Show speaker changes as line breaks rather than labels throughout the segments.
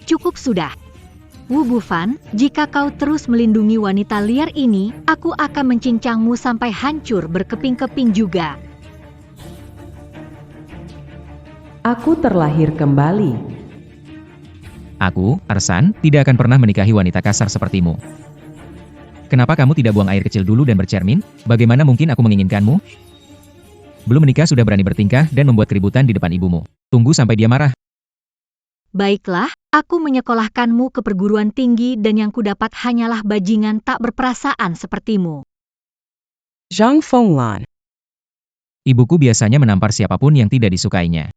cukup sudah. Wu Bufan, jika kau terus melindungi wanita liar ini, aku akan mencincangmu sampai hancur berkeping-keping juga.
Aku terlahir kembali.
Aku, Ersan, tidak akan pernah menikahi wanita kasar sepertimu. Kenapa kamu tidak buang air kecil dulu dan bercermin? Bagaimana mungkin aku menginginkanmu? Belum menikah sudah berani bertingkah dan membuat keributan di depan ibumu. Tunggu sampai dia marah.
Baiklah, aku menyekolahkanmu ke perguruan tinggi dan yang kudapat hanyalah bajingan tak berperasaan sepertimu.
Zhang Fenglan.
Ibuku biasanya menampar siapapun yang tidak disukainya.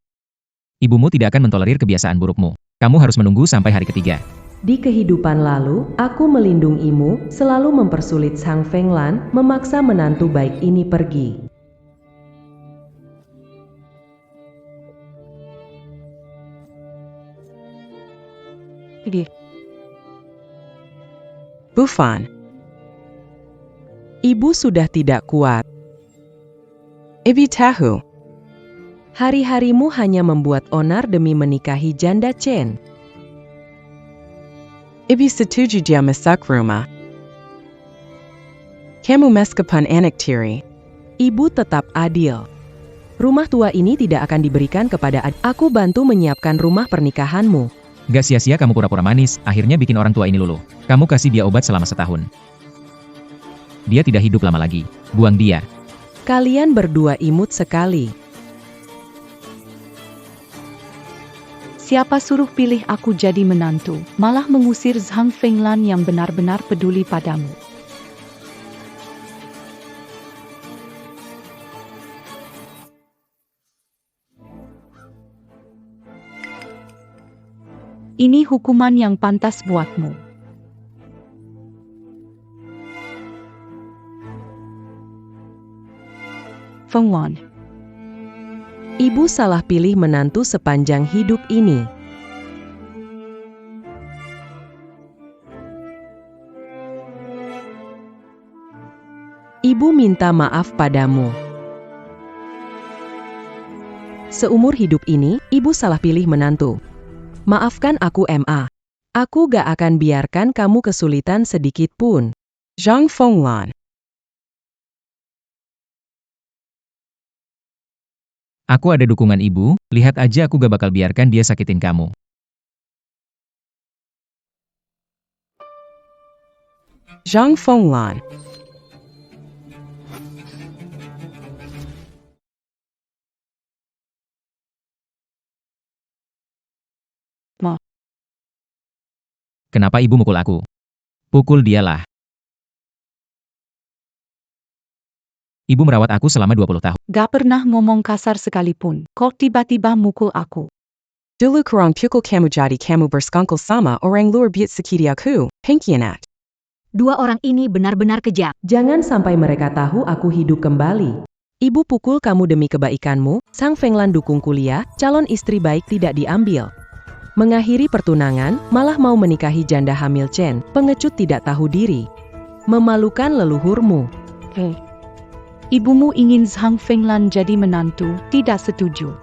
Ibumu tidak akan mentolerir kebiasaan burukmu. Kamu harus menunggu sampai hari ketiga.
Di kehidupan lalu, aku melindungimu, selalu mempersulit Zhang Fenglan, memaksa menantu baik ini pergi. Bufan. Ibu sudah tidak kuat. Ibu tahu. Hari-harimu hanya membuat onar demi menikahi janda Chen. Ibu setuju dia masak rumah. Kamu meskipun anak tiri. Ibu tetap adil. Rumah tua ini tidak akan diberikan kepada aku bantu menyiapkan rumah pernikahanmu.
Gak sia-sia kamu pura-pura manis, akhirnya bikin orang tua ini luluh. Kamu kasih dia obat selama setahun. Dia tidak hidup lama lagi. Buang dia.
Kalian berdua imut sekali.
Siapa suruh pilih aku jadi menantu, malah mengusir Zhang Fenglan yang benar-benar peduli padamu. Ini hukuman yang pantas buatmu. Fenglan.
Ibu salah pilih menantu sepanjang hidup ini. Ibu minta maaf padamu. Seumur hidup ini, ibu salah pilih menantu. Maafkan aku Ma. Aku gak akan biarkan kamu kesulitan sedikit pun. Zhang Fenglan.
Aku ada dukungan ibu, lihat aja aku gak bakal biarkan dia sakitin kamu.
Zhang Fenglan.
Kenapa ibu mukul aku? Pukul dialah. Ibu merawat aku selama 20 tahun.
Gak pernah ngomong kasar sekalipun, kok tiba-tiba mukul aku.
Dulu kurang pukul kamu jadi kamu bersekongkol sama orang luar biasa seperti aku, pengkhianat.
Dua orang ini benar-benar kejam.
Jangan sampai mereka tahu aku hidup kembali. Ibu pukul kamu demi kebaikanmu, Zhang Fenglan dukung kuliah, calon istri baik tidak diambil. Mengakhiri pertunangan, malah mau menikahi janda hamil Chen, pengecut tidak tahu diri. Memalukan leluhurmu.
Ibumu ingin Zhang Fenglan jadi menantu, tidak setuju.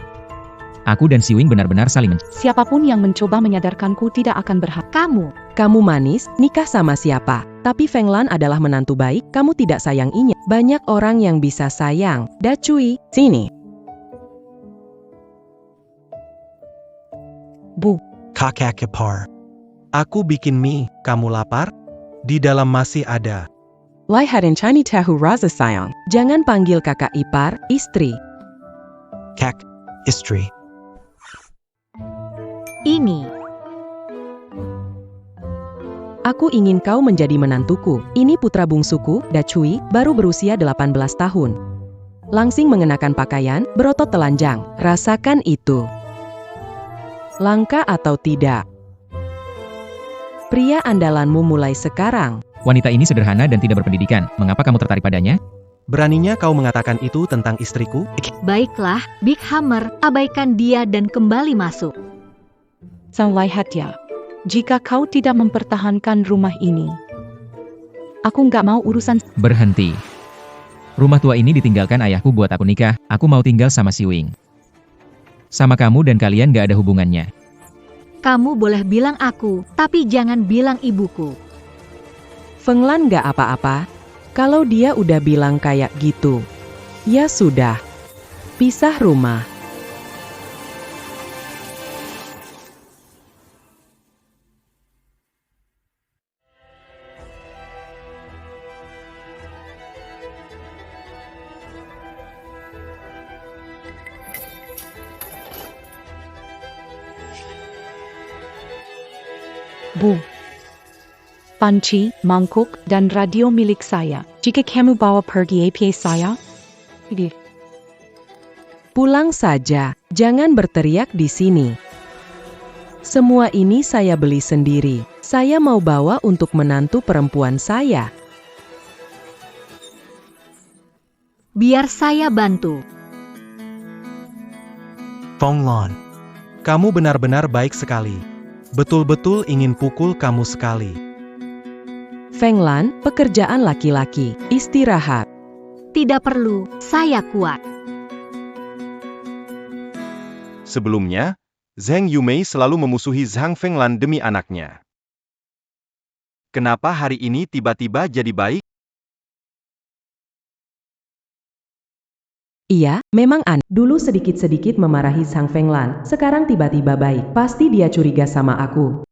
Aku dan Si Wing benar-benar saling
Siapapun yang mencoba menyadarkanku tidak akan berhak.
Kamu manis, nikah sama siapa? Tapi Fenglan adalah menantu baik, kamu tidak sayanginya. Banyak orang yang bisa sayang. Da Cui, sini.
Bu.
Kakak ipar. Aku bikin mie, kamu lapar? Di dalam masih ada.
Lihatin Chani tahu rasa sayang. Jangan panggil kakak ipar, istri.
Kak, istri.
Ini.
Aku ingin kau menjadi menantuku. Ini putra bungsuku, Da Cui, baru berusia 18 tahun. Langsing mengenakan pakaian, berotot telanjang. Rasakan itu. Langka atau tidak? Pria andalanmu mulai sekarang.
Wanita ini sederhana dan tidak berpendidikan. Mengapa kamu tertarik padanya?
Beraninya kau mengatakan itu tentang istriku?
Baiklah, Big Hammer, abaikan dia dan kembali masuk.
Sang lihat ya. Jika kau tidak mempertahankan rumah ini, aku nggak mau urusan.
Berhenti. Rumah tua ini ditinggalkan ayahku buat aku nikah. Aku mau tinggal sama Si Wing. Sama kamu dan kalian gak ada hubungannya.
Kamu boleh bilang aku, tapi jangan bilang ibuku.
Fenglan gak apa-apa. Kalau dia udah bilang kayak gitu. Ya sudah. Pisah rumah.
Bu. Panci, mangkuk, dan radio milik saya. Jika kamu bawa pergi APA saya,
Pulang saja, jangan berteriak di sini. Semua ini saya beli sendiri. Saya mau bawa untuk menantu perempuan saya.
Biar saya bantu.
Fenglan, kamu benar-benar baik sekali. Betul-betul ingin pukul kamu sekali.
Fenglan, pekerjaan laki-laki, istirahat.
Tidak perlu, saya kuat.
Sebelumnya, Zhang Yumei selalu memusuhi Zhang Fenglan demi anaknya. Kenapa hari ini tiba-tiba jadi baik?
Iya, memang dulu sedikit-sedikit memarahi Sang Fenglan, sekarang tiba-tiba baik. Pasti dia curiga sama aku.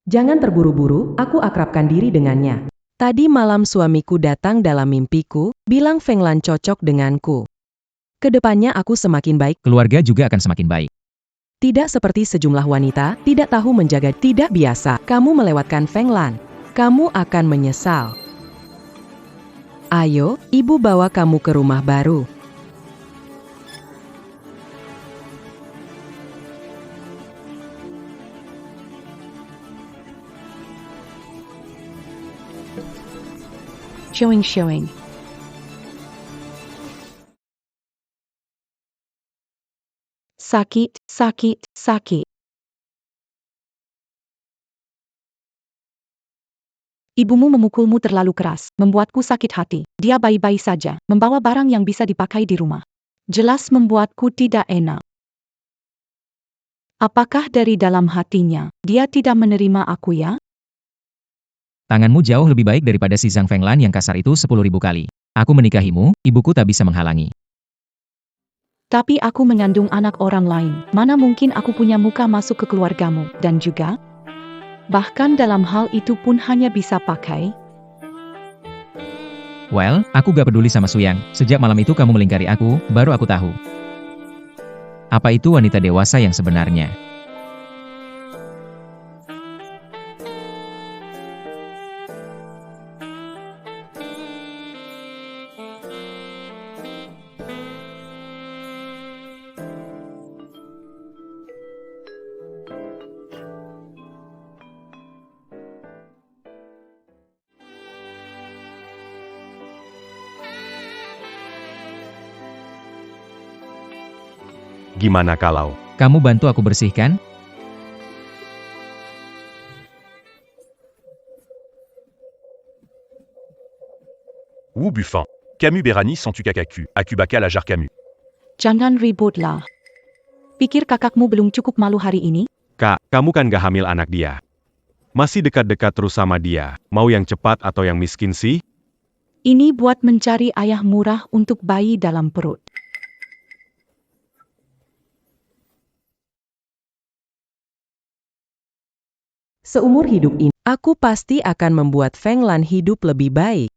Jangan terburu-buru, aku akrabkan diri dengannya. Tadi malam suamiku datang dalam mimpiku, bilang Fenglan cocok denganku. Kedepannya aku semakin baik.
Keluarga juga akan semakin baik.
Tidak seperti sejumlah wanita, tidak tahu menjaga, tidak biasa. Kamu melewatkan Fenglan. Kamu akan menyesal. Ayo, ibu bawa kamu ke rumah baru.
Showing. Sakit. Ibumu memukulmu terlalu keras, membuatku sakit hati. Dia baik-baik saja, membawa barang yang bisa dipakai di rumah. Jelas membuatku tidak enak. Apakah dari dalam hatinya, dia tidak menerima aku ya?
Tanganmu jauh lebih baik daripada si Zhang Fenglan yang kasar itu 10.000 kali. Aku menikahimu, ibuku tak bisa menghalangi.
Tapi aku mengandung anak orang lain. Mana mungkin aku punya muka masuk ke keluargamu, dan juga, bahkan dalam hal itu pun hanya bisa pakai.
Well, aku gak peduli sama Suyang. Sejak malam itu kamu melingkari aku, baru aku tahu. Apa itu wanita dewasa yang sebenarnya?
Gimana kalau?
Kamu bantu aku bersihkan?
Wu Buffin. Camus Berani sans tu kakaku. Akubaka la jar Camus.
Jangan ributlah. Pikir kakakmu belum cukup malu hari ini?
Kak, kamu kan gak hamil anak dia. Masih dekat-dekat terus sama dia. Mau yang cepat atau yang miskin sih?
Ini buat mencari ayah murah untuk bayi dalam perut.
Seumur hidup ini, aku pasti akan membuat Fenglan hidup lebih baik.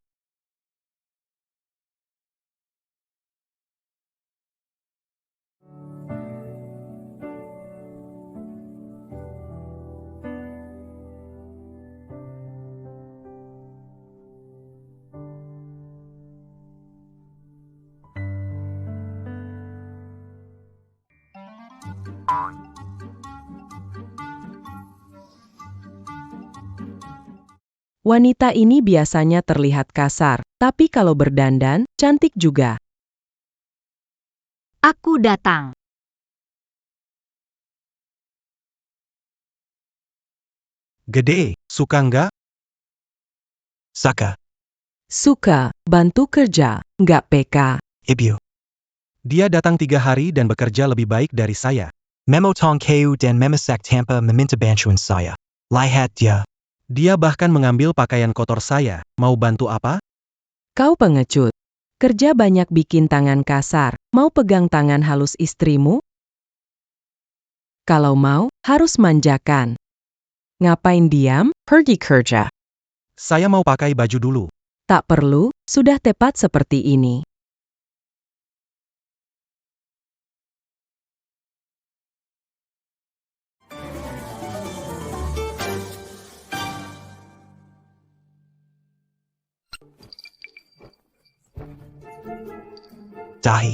Wanita ini biasanya terlihat kasar, tapi kalau berdandan, cantik juga.
Aku datang.
Gede, suka nggak? Saka,
Suka, bantu kerja, nggak PK.
Ibyo. Dia datang 3 hari dan bekerja lebih baik dari saya.
Memotong kayu dan memasak tanpa meminta bantuan saya. Lihat dia.
Dia bahkan mengambil pakaian kotor saya. Mau bantu apa?
Kau pengecut. Kerja banyak bikin tangan kasar. Mau pegang tangan halus istrimu? Kalau mau, harus manjakan. Ngapain diam? Pergi kerja.
Saya mau pakai baju dulu.
Tak perlu, sudah tepat seperti ini.
Dahi.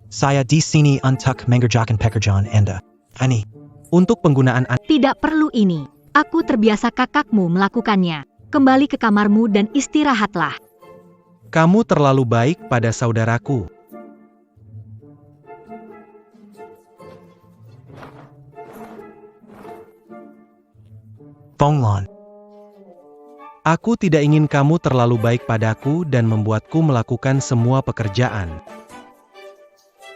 Saya di sini untuk mengerjakan pekerjaan Anda. Ani.
Untuk penggunaan
Tidak perlu ini. Aku terbiasa kakakmu melakukannya. Kembali ke kamarmu dan istirahatlah.
kamu terlalu baik pada saudaraku.
Fonglan.
Aku tidak ingin kamu terlalu baik padaku dan membuatku melakukan semua pekerjaan.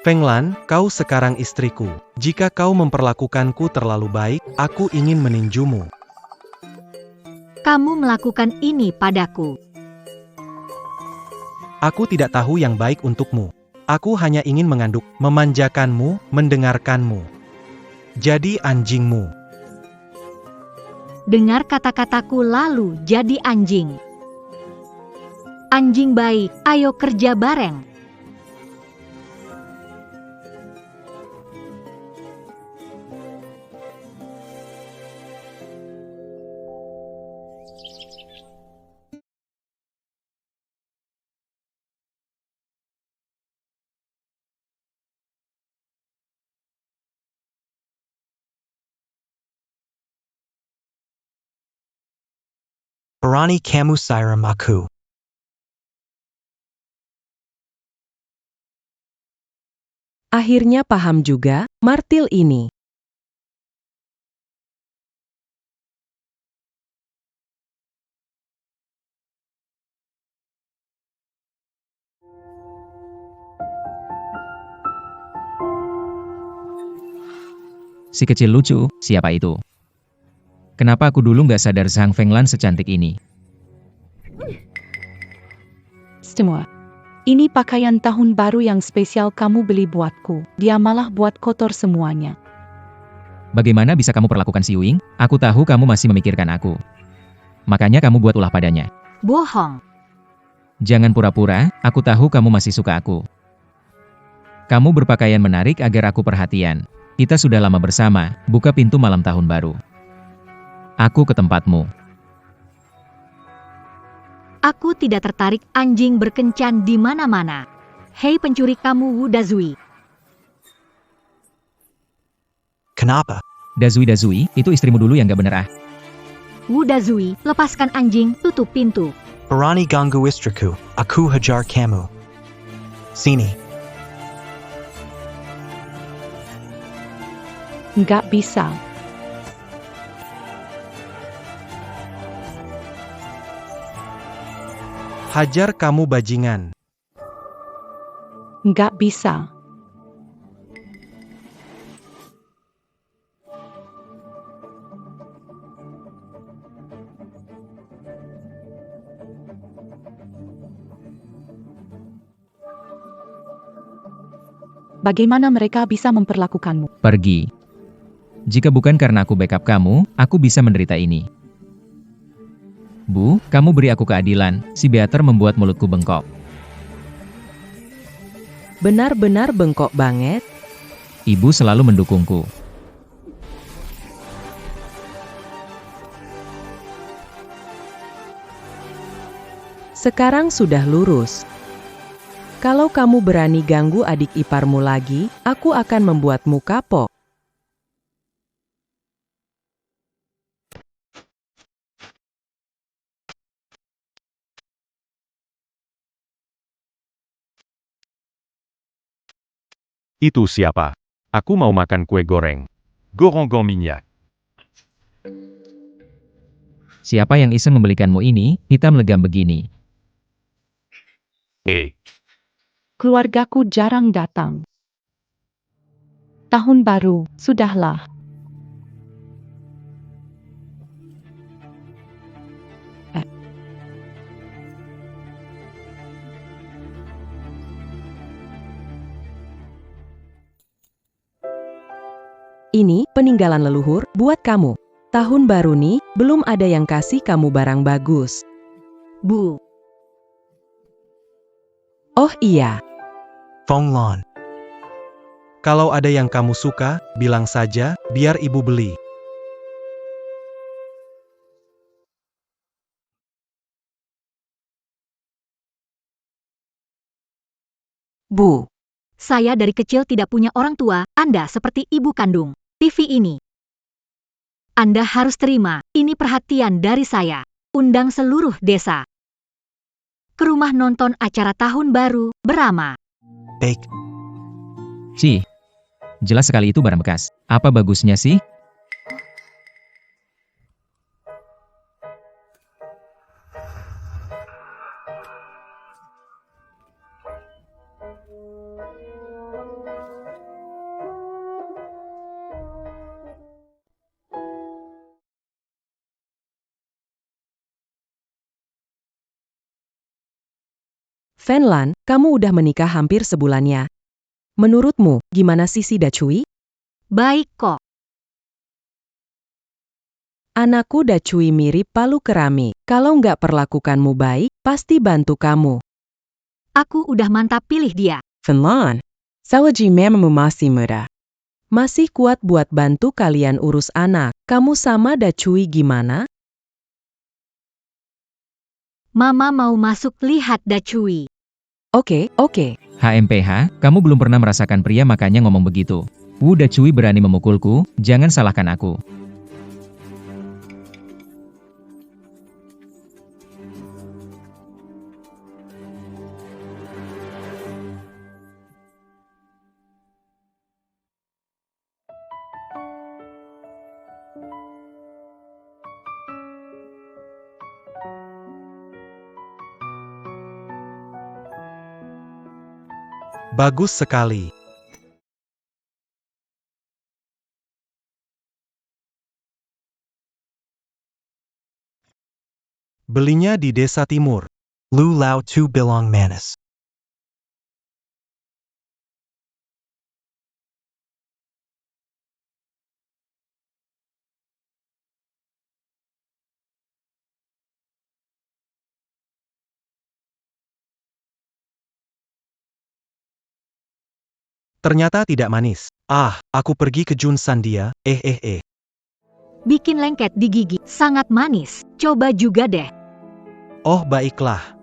Fenglan, kau sekarang istriku. Jika kau memperlakukanku terlalu baik, aku ingin meninjumu.
Kamu melakukan ini padaku.
Aku tidak tahu yang baik untukmu. Aku hanya ingin mengandung, memanjakanmu, mendengarkanmu. Jadi anjingmu.
Dengar kata-kataku lalu jadi anjing. Anjing baik, ayo kerja bareng.
Berani kamu siram aku.
Akhirnya paham juga, martil ini.
Si kecil lucu, siapa itu? Kenapa aku dulu nggak sadar Zhang Fenglan secantik ini?
Semua. Ini pakaian tahun baru yang spesial kamu beli buatku. Dia malah buat kotor semuanya.
Bagaimana bisa kamu perlakukan si Wing? Aku tahu kamu masih memikirkan aku. Makanya kamu buat ulah padanya.
Bohong.
Jangan pura-pura, aku tahu kamu masih suka aku. Kamu berpakaian menarik agar aku perhatian. Kita sudah lama bersama, buka pintu malam tahun baru. Aku ke tempatmu.
Aku tidak tertarik anjing berkencan di mana-mana. Hei pencuri kamu Wu Dazui.
Kenapa?
Dazui, itu istrimu dulu yang gak bener ah.
Wu Dazui, lepaskan anjing, tutup pintu.
Berani ganggu istriku. Aku hajar kamu. Sini.
Nggak bisa.
Hajar kamu bajingan.
Nggak bisa. Bagaimana mereka bisa memperlakukanmu?
Pergi. Jika bukan karena aku backup kamu, aku bisa menderita ini. Bu, kamu beri aku keadilan, si Beater membuat mulutku bengkok.
Benar-benar bengkok banget.
Ibu selalu mendukungku.
Sekarang sudah lurus. Kalau kamu berani ganggu adik iparmu lagi, aku akan membuatmu kapok.
Itu siapa? Aku mau makan kue goreng. Goronggong minyak.
Siapa yang iseng membelikanmu ini, hitam legam begini?
Eh,
Keluargaku jarang datang. Tahun baru, sudahlah.
Ini peninggalan leluhur buat kamu. Tahun baru nih, belum ada yang kasih kamu barang bagus.
Bu,
Oh iya,
Fong Lon.
Kalau ada yang kamu suka, bilang saja, biar ibu beli.
Bu. Saya dari kecil tidak punya orang tua, Anda seperti ibu kandung. TV ini. Anda harus terima, ini perhatian dari saya. Undang seluruh desa. Ke rumah nonton acara tahun baru, Berama.
Bake.
Cih, jelas sekali itu barang bekas. Apa bagusnya sih?
Fanlan, kamu udah menikah hampir sebulannya. Menurutmu, gimana sih si Dacui?
Baik kok.
Anakku Dacui mirip palu keramik. Kalau nggak perlakukanmu baik, pasti bantu kamu.
Aku udah mantap pilih dia.
Fanlan, selagi mamamu masih muda. Masih kuat buat bantu kalian urus anak. Kamu sama Dacui gimana?
Mama mau masuk lihat Dacui.
Oke.
HMPH, kamu belum pernah merasakan pria makanya ngomong begitu. Wu Dacui berani memukulku, jangan salahkan aku.
Bagus sekali. Belinya di desa timur.
Lu Lao Tu Bilong Manis.
Ternyata tidak manis. Ah, aku pergi ke Junsan dia.
Bikin lengket di gigi, sangat manis. Coba juga deh.
Oh, baiklah.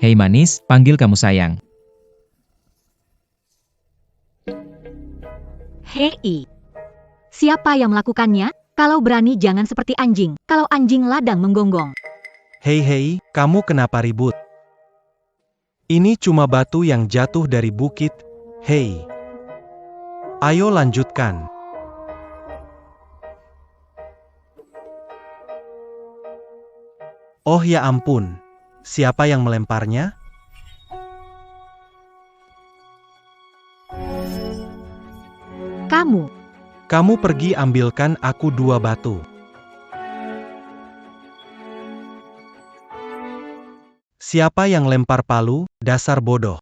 Hei manis, panggil kamu sayang.
Hei. Siapa yang melakukannya? Kalau berani jangan seperti anjing. Kalau anjing ladang menggonggong.
Hei, kamu kenapa ribut? Ini cuma batu yang jatuh dari bukit. Hei. Ayo lanjutkan. Oh ya ampun. Siapa yang melemparnya?
Kamu.
Kamu pergi ambilkan aku 2 batu. Siapa yang lempar palu, dasar bodoh?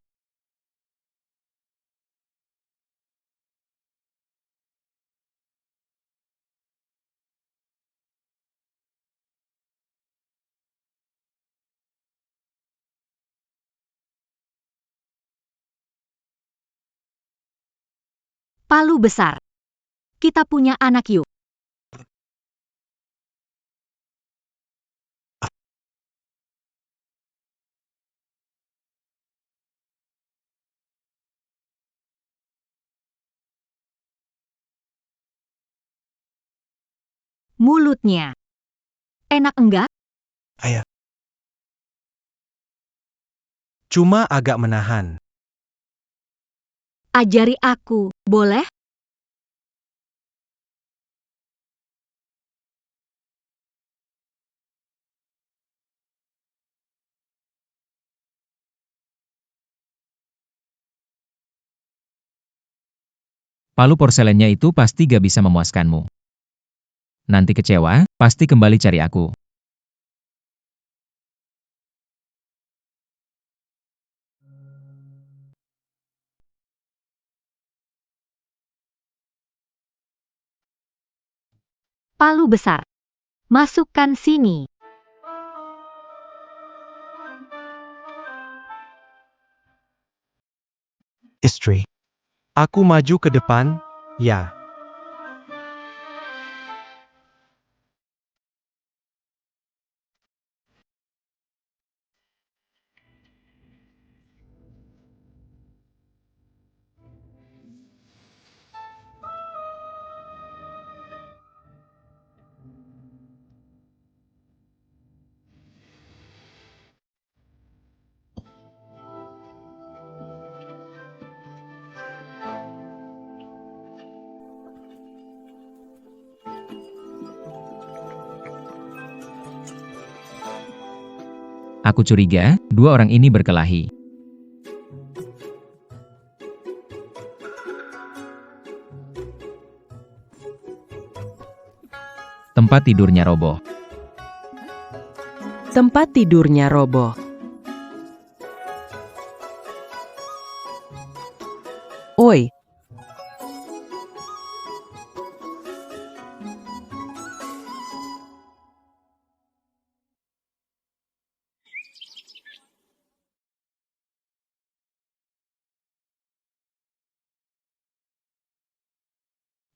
Palu besar. Kita punya anak yuk. mulutnya. Enak enggak?
Cuma agak menahan.
Ajari aku, boleh?
Palu porselennya itu pasti gak bisa memuaskanmu. Nanti kecewa, pasti kembali cari aku.
Palu besar. Masukkan sini.
Istri.
Aku maju ke depan, ya.
Aku curiga, dua orang ini berkelahi. Tempat tidurnya roboh.
Tempat tidurnya roboh. Oi,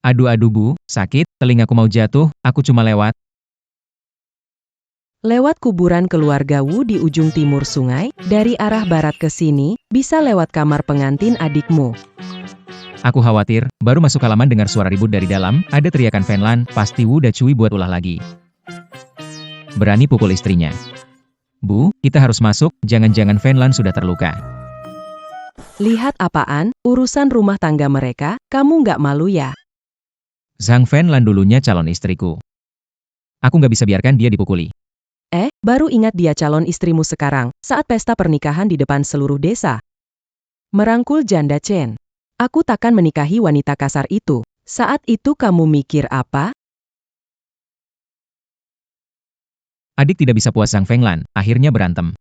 Aduh bu, sakit, telingaku mau jatuh, aku cuma lewat.
lewat kuburan keluarga Wu di ujung timur sungai, dari arah barat ke sini, bisa lewat kamar pengantin adikmu.
Aku khawatir, baru masuk halaman dengar suara ribut dari dalam, ada teriakan Fenlan, pasti Wu udah cuy buat ulah lagi. Berani pukul istrinya. Bu, kita harus masuk, jangan-jangan Fenlan sudah terluka.
Lihat apaan, urusan rumah tangga mereka, kamu nggak malu ya?
Zhang Fenlan dulunya calon istriku. Aku nggak bisa biarkan dia dipukuli.
Baru ingat dia calon istrimu sekarang, saat pesta pernikahan di depan seluruh desa. Merangkul janda Chen. Aku takkan menikahi wanita kasar itu. Saat itu kamu mikir apa?
Adik tidak bisa puas Zhang Fenglan, akhirnya berantem.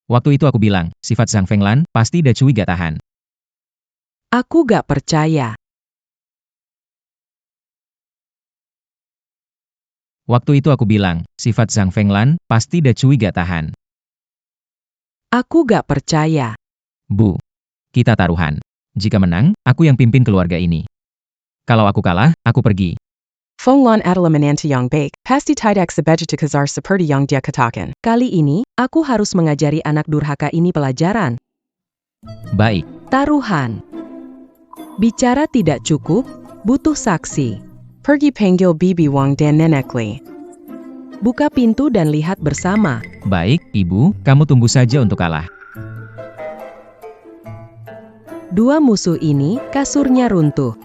Waktu itu aku bilang, sifat Zhang Fenglan, pasti Da Cui gak tahan.
Aku gak percaya.
Waktu itu aku bilang, sifat Zhang Fenglan, pasti Da Cui gak tahan.
Aku gak percaya.
Bu, kita taruhan. Jika menang, aku yang pimpin keluarga ini. Kalau aku kalah, aku pergi.
Fenglan adalah menantu yang baik, pasti tidak sebaja kazar seperti yang dia katakan. Kali ini, aku harus mengajari anak durhaka ini pelajaran.
Baik.
Taruhan. Bicara tidak cukup, butuh saksi. Pergi panggil Bibi Wang dan Nenek Li. Buka pintu dan lihat bersama.
Baik, Ibu, kamu tunggu saja untuk kalah.
Dua musuh ini, kasurnya runtuh.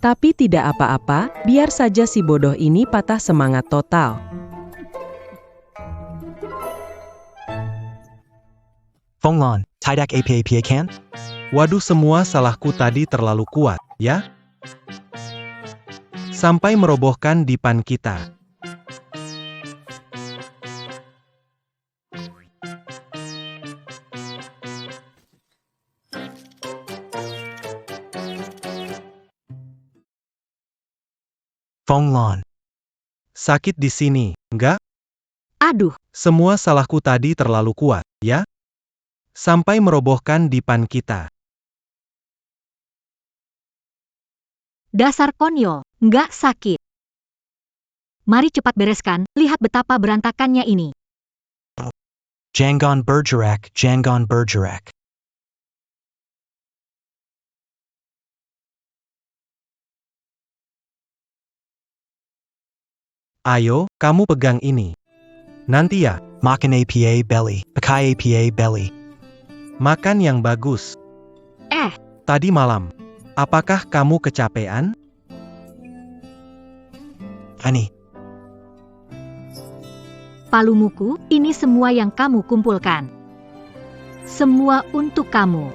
Tapi tidak apa-apa, biar saja si bodoh ini patah semangat total.
Fenglan, tidak apa-apa kan?
Waduh, semua salahku tadi terlalu kuat, ya? Sampai merobohkan dipan kita.
Fenglan,
Sakit di sini, enggak?
Aduh,
Semua salahku tadi terlalu kuat, ya? Sampai merobohkan dipan kita.
dasar konyol, nggak sakit. Mari cepat bereskan, lihat betapa berantakannya ini.
Jangan bergerak, jangan bergerak.
Ayo, kamu pegang ini. Nanti ya,
Makan APA belly. Pakai APA belly.
makan yang bagus. Tadi malam, apakah kamu kecapean?
Ani.
Palumuku, ini semua yang kamu kumpulkan. Semua untuk kamu.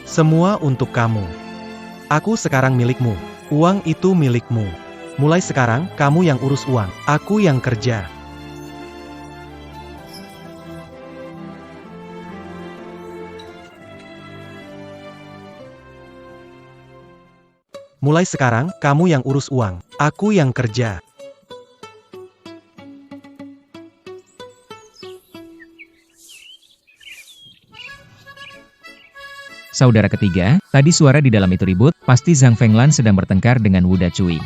Semua untuk kamu. Aku sekarang milikmu. Uang itu milikmu. Mulai sekarang, kamu yang urus uang. Aku yang kerja. Mulai sekarang, kamu yang urus uang. Aku yang kerja.
Saudara ketiga, tadi suara di dalam itu ribut, pasti Zhang Fenglan sedang bertengkar dengan Wu Dacui.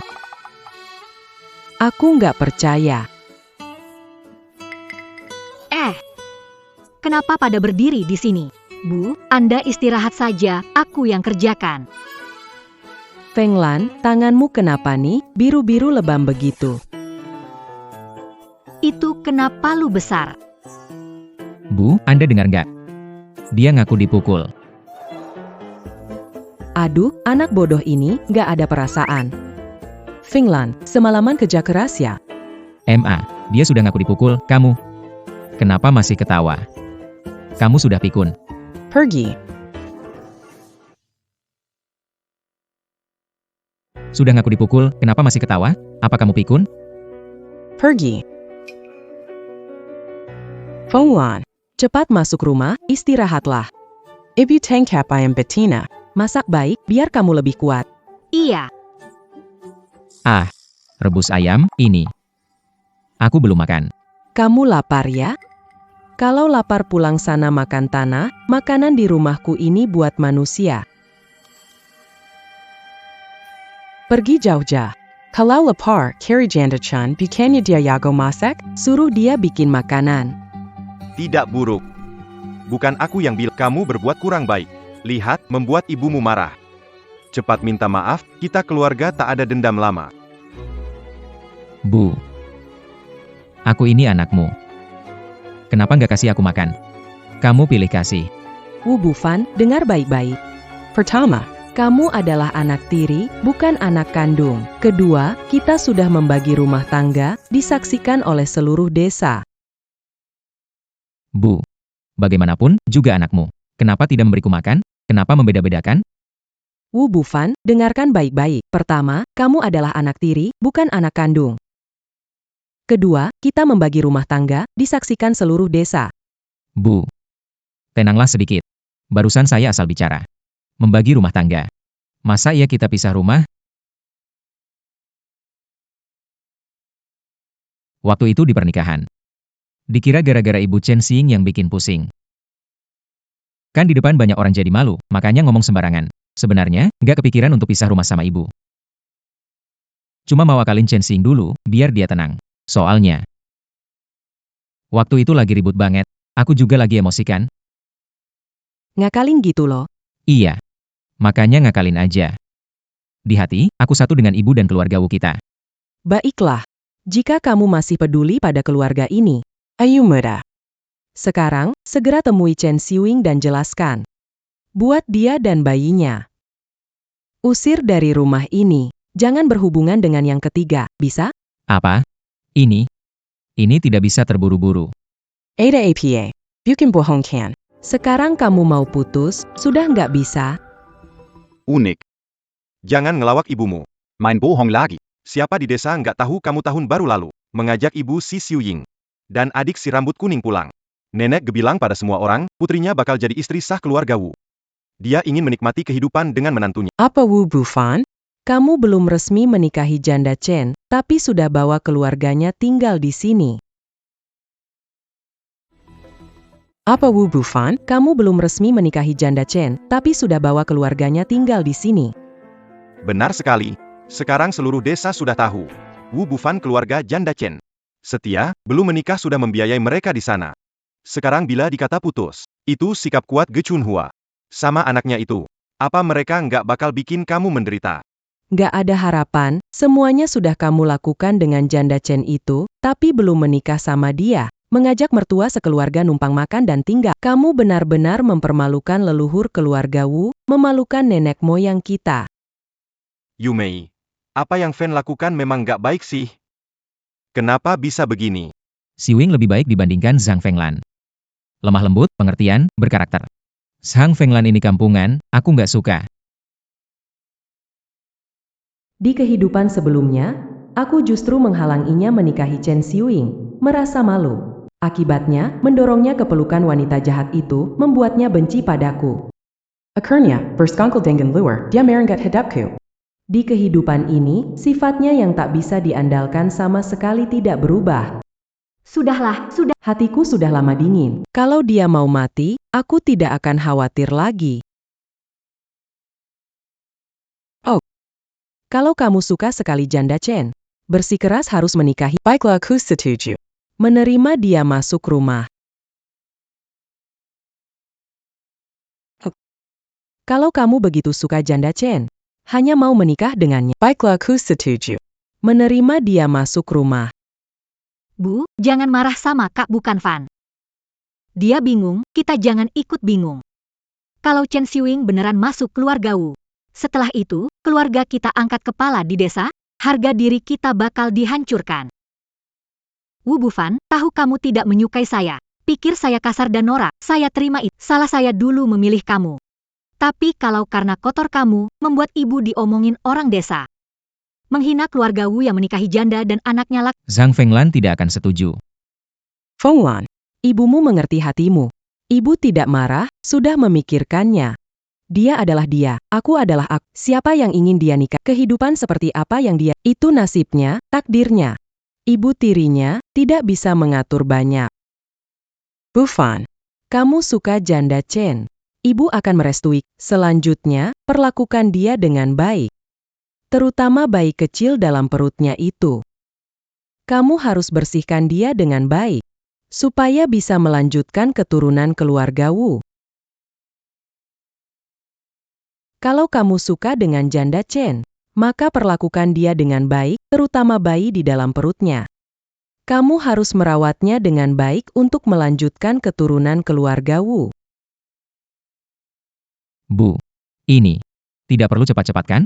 Aku nggak percaya.
Kenapa pada berdiri di sini? Bu, Anda istirahat saja, aku yang kerjakan.
Fenglan, tanganmu kenapa nih, biru-biru lebam begitu?
Itu kena palu besar.
Bu, Anda dengar nggak? Dia ngaku dipukul.
Aduh, anak bodoh ini nggak ada perasaan. Fenglan, semalaman kerja keras ya?
Dia sudah ngaku dipukul, kamu. Kenapa masih ketawa? Kamu sudah pikun.
Pergi.
Sudah ngaku dipukul, kenapa masih ketawa? Apa kamu pikun?
Pergi. Fenglan, cepat masuk rumah, istirahatlah. Ibu tengkap ayam betina. Masak baik, biar kamu lebih kuat.
Iya,
Rebus ayam, ini. Aku belum makan.
Kamu lapar ya? Kalau lapar pulang sana makan tanah, makanan di rumahku ini buat manusia. Pergi jauh-jauh. Kalau lapar, cari Janda-chan, bukannya dia jago masak, suruh dia bikin makanan.
Tidak buruk. Bukan aku yang bilang kamu berbuat kurang baik. Lihat, membuat ibumu marah. Cepat minta maaf, kita keluarga tak ada dendam lama.
Bu. Aku ini anakmu. Kenapa nggak kasih aku makan? Kamu pilih kasih.
Wu Bufan, dengar baik-baik. Pertama, kamu adalah anak tiri, bukan anak kandung. Kedua, kita sudah membagi rumah tangga, disaksikan oleh seluruh desa.
Bu. Bagaimanapun, juga anakmu. Kenapa tidak memberiku makan? Kenapa membeda-bedakan?
Wu Bufan, dengarkan baik-baik. Pertama, kamu adalah anak tiri, bukan anak kandung. Kedua, kita membagi rumah tangga, disaksikan seluruh desa.
Bu. Tenanglah sedikit. Barusan saya asal bicara. Membagi rumah tangga. Masa iya kita pisah rumah? Waktu itu di pernikahan. Dikira gara-gara Ibu Chen Xing yang bikin pusing. Kan di depan banyak orang jadi malu, makanya ngomong sembarangan. Sebenarnya, nggak kepikiran untuk pisah rumah sama ibu. Cuma mau akalin Chen Xing dulu, biar dia tenang. Soalnya, waktu itu lagi ribut banget, aku juga lagi emosikan.
Ngakalin gitu loh.
Iya, makanya ngakalin aja. Di hati, aku satu dengan ibu dan keluarga Wu kita.
Baiklah, jika kamu masih peduli pada keluarga ini, ayo muda. Sekarang, segera temui Chen Xiuing dan jelaskan. Buat dia dan bayinya. Usir dari rumah ini, jangan berhubungan dengan yang ketiga, bisa?
Apa? Ini tidak bisa terburu-buru.
Ada APA, bukan bohong kan? Sekarang kamu mau putus, sudah nggak bisa?
Unik. Jangan ngelawak ibumu. Main bohong lagi. Siapa di desa nggak tahu kamu tahun baru lalu mengajak ibu si Xiu Ying dan adik si rambut kuning pulang. Nenek gebilang pada semua orang, putrinya bakal jadi istri sah keluarga Wu. Dia ingin menikmati kehidupan dengan menantunya.
Apa Wu Bufan? Kamu belum resmi menikahi janda Chen, tapi sudah bawa keluarganya tinggal di sini. Apa Wu Bufan? Kamu belum resmi menikahi janda Chen, tapi sudah bawa keluarganya tinggal di sini.
Benar sekali. Sekarang seluruh desa sudah tahu. Wu Bufan keluarga janda Chen. Setia, belum menikah sudah membiayai mereka di sana. Sekarang bila dikata putus, itu sikap kuat Ge Chunhua. Sama anaknya itu. Apa mereka nggak bakal bikin kamu menderita?
Gak ada harapan, semuanya sudah kamu lakukan dengan janda Chen itu, tapi belum menikah sama dia. Mengajak mertua sekeluarga numpang makan dan tinggal. Kamu benar-benar mempermalukan leluhur keluarga Wu, memalukan nenek moyang kita.
Yu Mei, apa yang Fen lakukan memang gak baik sih. Kenapa bisa begini?
Si Wing lebih baik dibandingkan Zhang Fenglan. Lemah lembut, pengertian, berkarakter. Zhang Fenglan ini kampungan, aku nggak suka.
Di kehidupan sebelumnya, aku justru menghalanginya menikahi Chen Xiuying, merasa malu. Akibatnya, mendorongnya ke pelukan wanita jahat itu, membuatnya benci padaku. Akhirnya, berskongkol dengan luar, dia merenggat hidupku. Di kehidupan ini, sifatnya yang tak bisa diandalkan sama sekali tidak berubah.
Sudahlah, sudah.
Hatiku sudah lama dingin. Kalau dia mau mati, aku tidak akan khawatir lagi. Oh, kalau kamu suka sekali janda Chen, bersikeras harus menikahi. Baiklah, aku setuju. Menerima dia masuk rumah. Kalau kamu begitu suka janda Chen, hanya mau menikah dengannya. Baiklah, aku setuju. Menerima dia masuk rumah.
Bu, jangan marah sama Kak bukan Fan. Dia bingung, kita jangan ikut bingung. Kalau Chen Xiuying beneran masuk keluarga Wu, setelah itu, keluarga kita angkat kepala di desa, harga diri kita bakal dihancurkan. Wu Bufan, tahu kamu tidak menyukai saya. Pikir saya kasar dan norak, saya terima itu. Salah saya dulu memilih kamu. Tapi kalau karena kotor kamu, membuat ibu diomongin orang desa. Menghina keluarga Wu yang menikahi janda dan anaknya laki.
Zhang Fenglan tidak akan setuju.
Fenglan, ibumu mengerti hatimu. Ibu tidak marah, sudah memikirkannya. Dia adalah dia, aku adalah aku. Siapa yang ingin dia nikah? Kehidupan seperti apa yang dia? Itu nasibnya, takdirnya. Ibu tirinya tidak bisa mengatur banyak. Bufan, kamu suka janda Chen. Ibu akan merestui. Selanjutnya, perlakukan dia dengan baik. Terutama bayi kecil dalam perutnya itu. Kamu harus bersihkan dia dengan baik, supaya bisa melanjutkan keturunan keluarga Wu. Kalau kamu suka dengan janda Chen, maka perlakukan dia dengan baik, terutama bayi di dalam perutnya. Kamu harus merawatnya dengan baik untuk melanjutkan keturunan keluarga Wu.
Bu, ini tidak perlu cepat-cepat kan?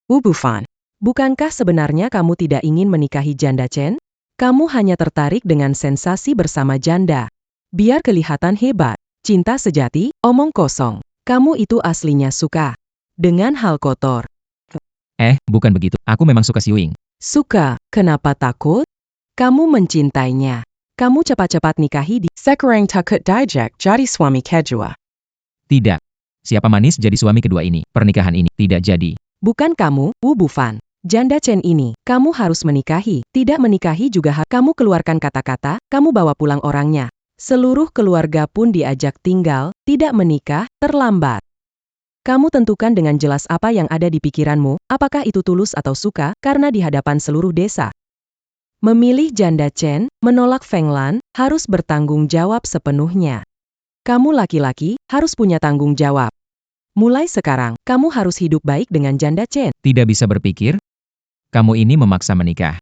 Wu Bufan, bukankah sebenarnya kamu tidak ingin menikahi janda Chen? Kamu hanya tertarik dengan sensasi bersama janda. Biar kelihatan hebat, cinta sejati, omong kosong. Kamu itu aslinya suka dengan hal kotor.
Bukan begitu. Aku memang suka si Wing.
Suka, kenapa takut? Kamu mencintainya. Kamu cepat-cepat nikahi di sekarang takut diajak jadi suami kedua.
Tidak. Siapa manis jadi suami kedua ini? Pernikahan ini tidak jadi.
Bukan kamu, Wu Bufan. Janda Chen ini, kamu harus menikahi. Tidak menikahi juga kamu keluarkan kata-kata, kamu bawa pulang orangnya. Seluruh keluarga pun diajak tinggal, tidak menikah, terlambat. Kamu tentukan dengan jelas apa yang ada di pikiranmu, apakah itu tulus atau suka, karena di hadapan seluruh desa. Memilih janda Chen, menolak Fenglan, harus bertanggung jawab sepenuhnya. Kamu laki-laki, harus punya tanggung jawab. Mulai sekarang, kamu harus hidup baik dengan janda Chen.
Tidak bisa berpikir? Kamu ini memaksa menikah.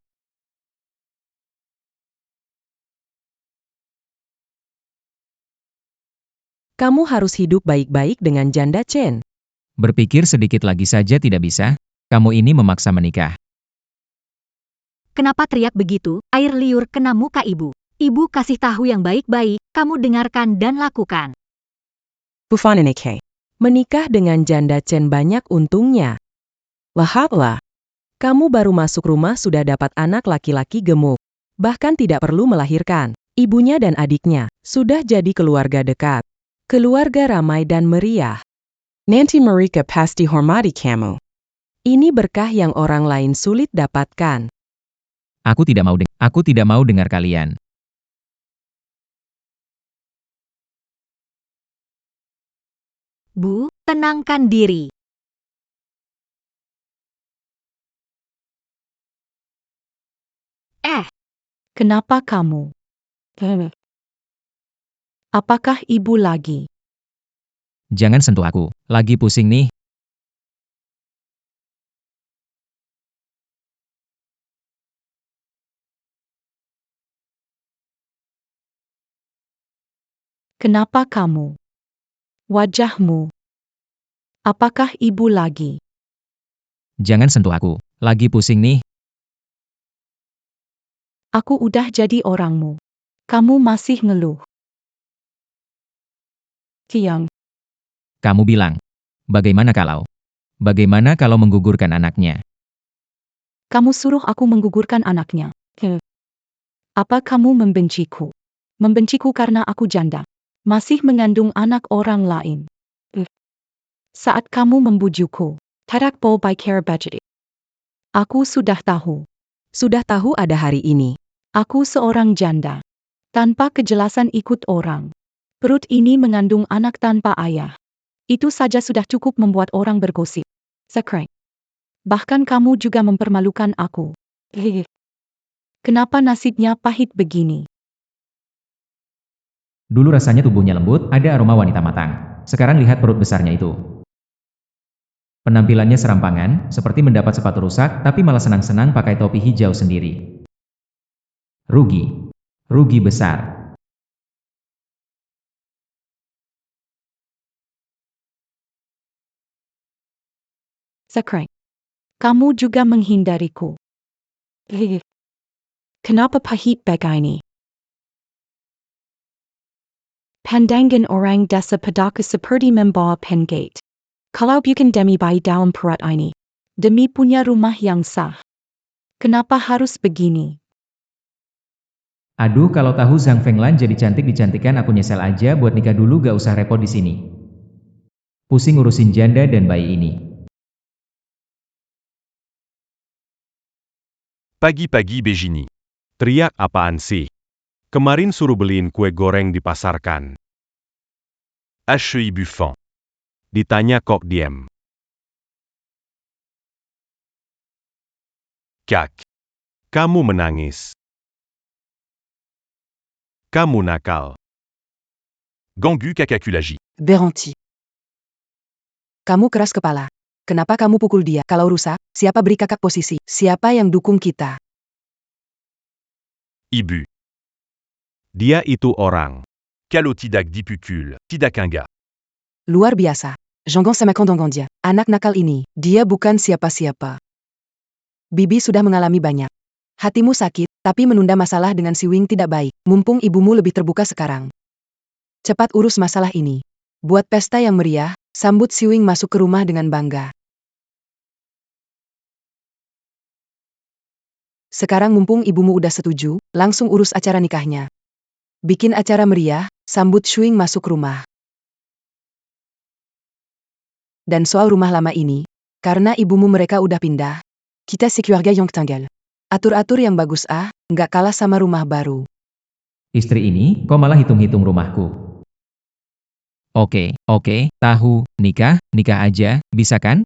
Kamu harus hidup baik-baik dengan janda Chen.
Berpikir sedikit lagi saja tidak bisa? Kamu ini memaksa menikah.
Kenapa teriak begitu? Air liur kena muka ibu. Ibu kasih tahu yang baik-baik, kamu dengarkan dan lakukan.
Bufan Nike. Menikah dengan janda Chen banyak untungnya. Lihatlah. Kamu baru masuk rumah sudah dapat anak laki-laki gemuk. Bahkan tidak perlu melahirkan. Ibunya dan adiknya sudah jadi keluarga dekat. Keluarga ramai dan meriah. Nanti mereka pasti hormati kamu. Ini berkah yang orang lain sulit dapatkan.
Aku tidak mau dengar kalian.
Bu, tenangkan diri.
Kenapa kamu? Apakah ibu lagi?
Jangan sentuh aku. Lagi pusing nih.
Kenapa kamu? Wajahmu. Apakah ibu lagi?
Jangan sentuh aku. Lagi pusing nih.
Aku udah jadi orangmu. Kamu masih ngeluh. Kiang,
Kamu bilang. Bagaimana kalau menggugurkan anaknya?
kamu suruh aku menggugurkan anaknya. Apa kamu membenciku? Membenciku karena aku janda. Masih mengandung anak orang lain. Saat kamu membujukku, tarak bol by care budget. Aku sudah tahu.
Sudah tahu ada hari ini.
Aku seorang janda. Tanpa kejelasan ikut orang. Perut ini mengandung anak tanpa ayah. Itu saja sudah cukup membuat orang bergosip. Sekre. Bahkan kamu juga mempermalukan aku. Kenapa nasibnya pahit begini?
Dulu rasanya tubuhnya lembut, ada aroma wanita matang. Sekarang lihat perut besarnya itu. Penampilannya serampangan, seperti mendapat sepatu rusak, tapi malah senang-senang pakai topi hijau sendiri. Rugi. Rugi besar.
Sekre. Kamu juga menghindariku. Kenapa pahit begini? Pandangan orang desa padaku seperti membawa penggate. Kalau bukan demi bayi dalam perut ini. Demi punya rumah yang sah. Kenapa harus begini?
Aduh, kalau tahu Zhang Fenglan jadi cantik dicantikan aku nyesel aja buat nikah dulu gak usah repot di sini. Pusing ngurusin janda dan bayi ini.
Pagi-pagi Begini.
Teriak apaan sih? Kemarin suruh beliin kue goreng dipasarkan.
HEI Buffon.
Ditanya kok diem.
CAC.
Kamu menangis. Kamu nakal.
Gangu Kakakulagi.
Berhenti. Kamu keras kepala. Kenapa kamu pukul dia? Kalau rusak, siapa beri kakak posisi? Siapa yang dukung kita?
Ibu.
Dia itu orang.
Kalotidak Dipukul. Tidakanga.
Luar biasa. Jonggon sama kondongondia. Anak nakal ini, dia bukan siapa-siapa. Bibi sudah mengalami banyak. Hatimu sakit, tapi menunda masalah dengan si Wing tidak baik. Mumpung ibumu lebih terbuka sekarang. Cepat urus masalah ini. Buat pesta yang meriah, sambut si Wing masuk ke rumah dengan bangga. Sekarang mumpung ibumu udah setuju, langsung urus acara nikahnya. Bikin acara meriah, sambut Shuing masuk rumah. Dan soal rumah lama ini, karena ibumu mereka udah pindah, kita si keluarga yang tinggal. Atur-atur yang bagus nggak kalah sama rumah baru.
Istri ini, kok malah hitung-hitung rumahku? Oke, tahu, nikah aja, bisa kan?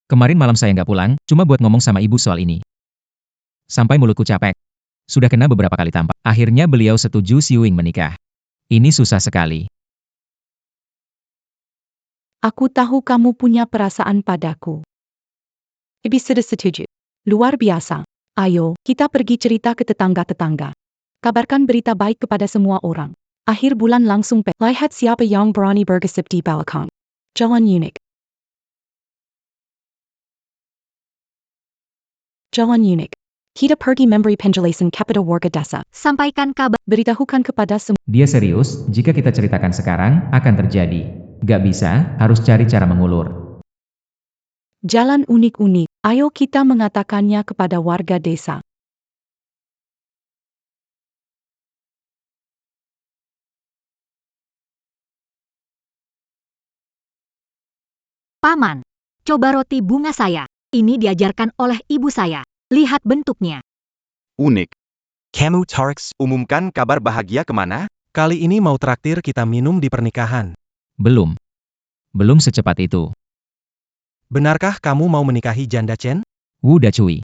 Kemarin malam saya nggak pulang, cuma buat ngomong sama ibu soal ini. Sampai mulutku capek. Sudah kena beberapa kali tampar. Akhirnya beliau setuju si Wing menikah. Ini susah sekali.
Aku tahu kamu punya perasaan padaku. Ibu sudah setuju. Luar biasa. Ayo, kita pergi cerita ke tetangga-tetangga. Kabarkan berita baik kepada semua orang. Akhir bulan langsung lihat siapa yang berani bergosip di balkon. Jalan unik. Jalan unik. Kita pergi memberi penjelasan kepada warga desa.
Sampaikan kabar.
Beritahukan kepada semua.
Dia serius, jika kita ceritakan sekarang, akan terjadi. Gak bisa, harus cari cara mengulur.
Jalan unik-unik. Ayo kita mengatakannya kepada warga desa.
Paman, coba roti bunga saya. Ini diajarkan oleh ibu saya. Lihat bentuknya.
Unik.
Kamu Tareks,
Umumkan kabar bahagia kemana?
Kali ini mau traktir kita minum di pernikahan.
Belum. Belum secepat itu.
Benarkah kamu mau menikahi janda Chen?
Wuda Cui.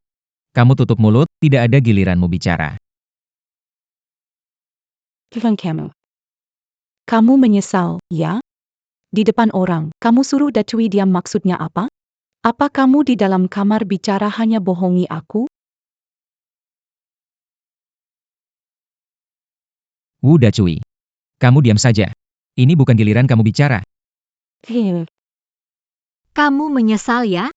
Kamu tutup mulut, tidak ada giliranmu bicara.
Tuhan kamu. Kamu menyesal, ya? Di depan orang, kamu suruh Datui diam maksudnya apa? Apa kamu di dalam kamar bicara hanya bohongi aku?
Wu Dacui. Kamu diam saja. Ini bukan giliran kamu bicara.
Kamu menyesal ya?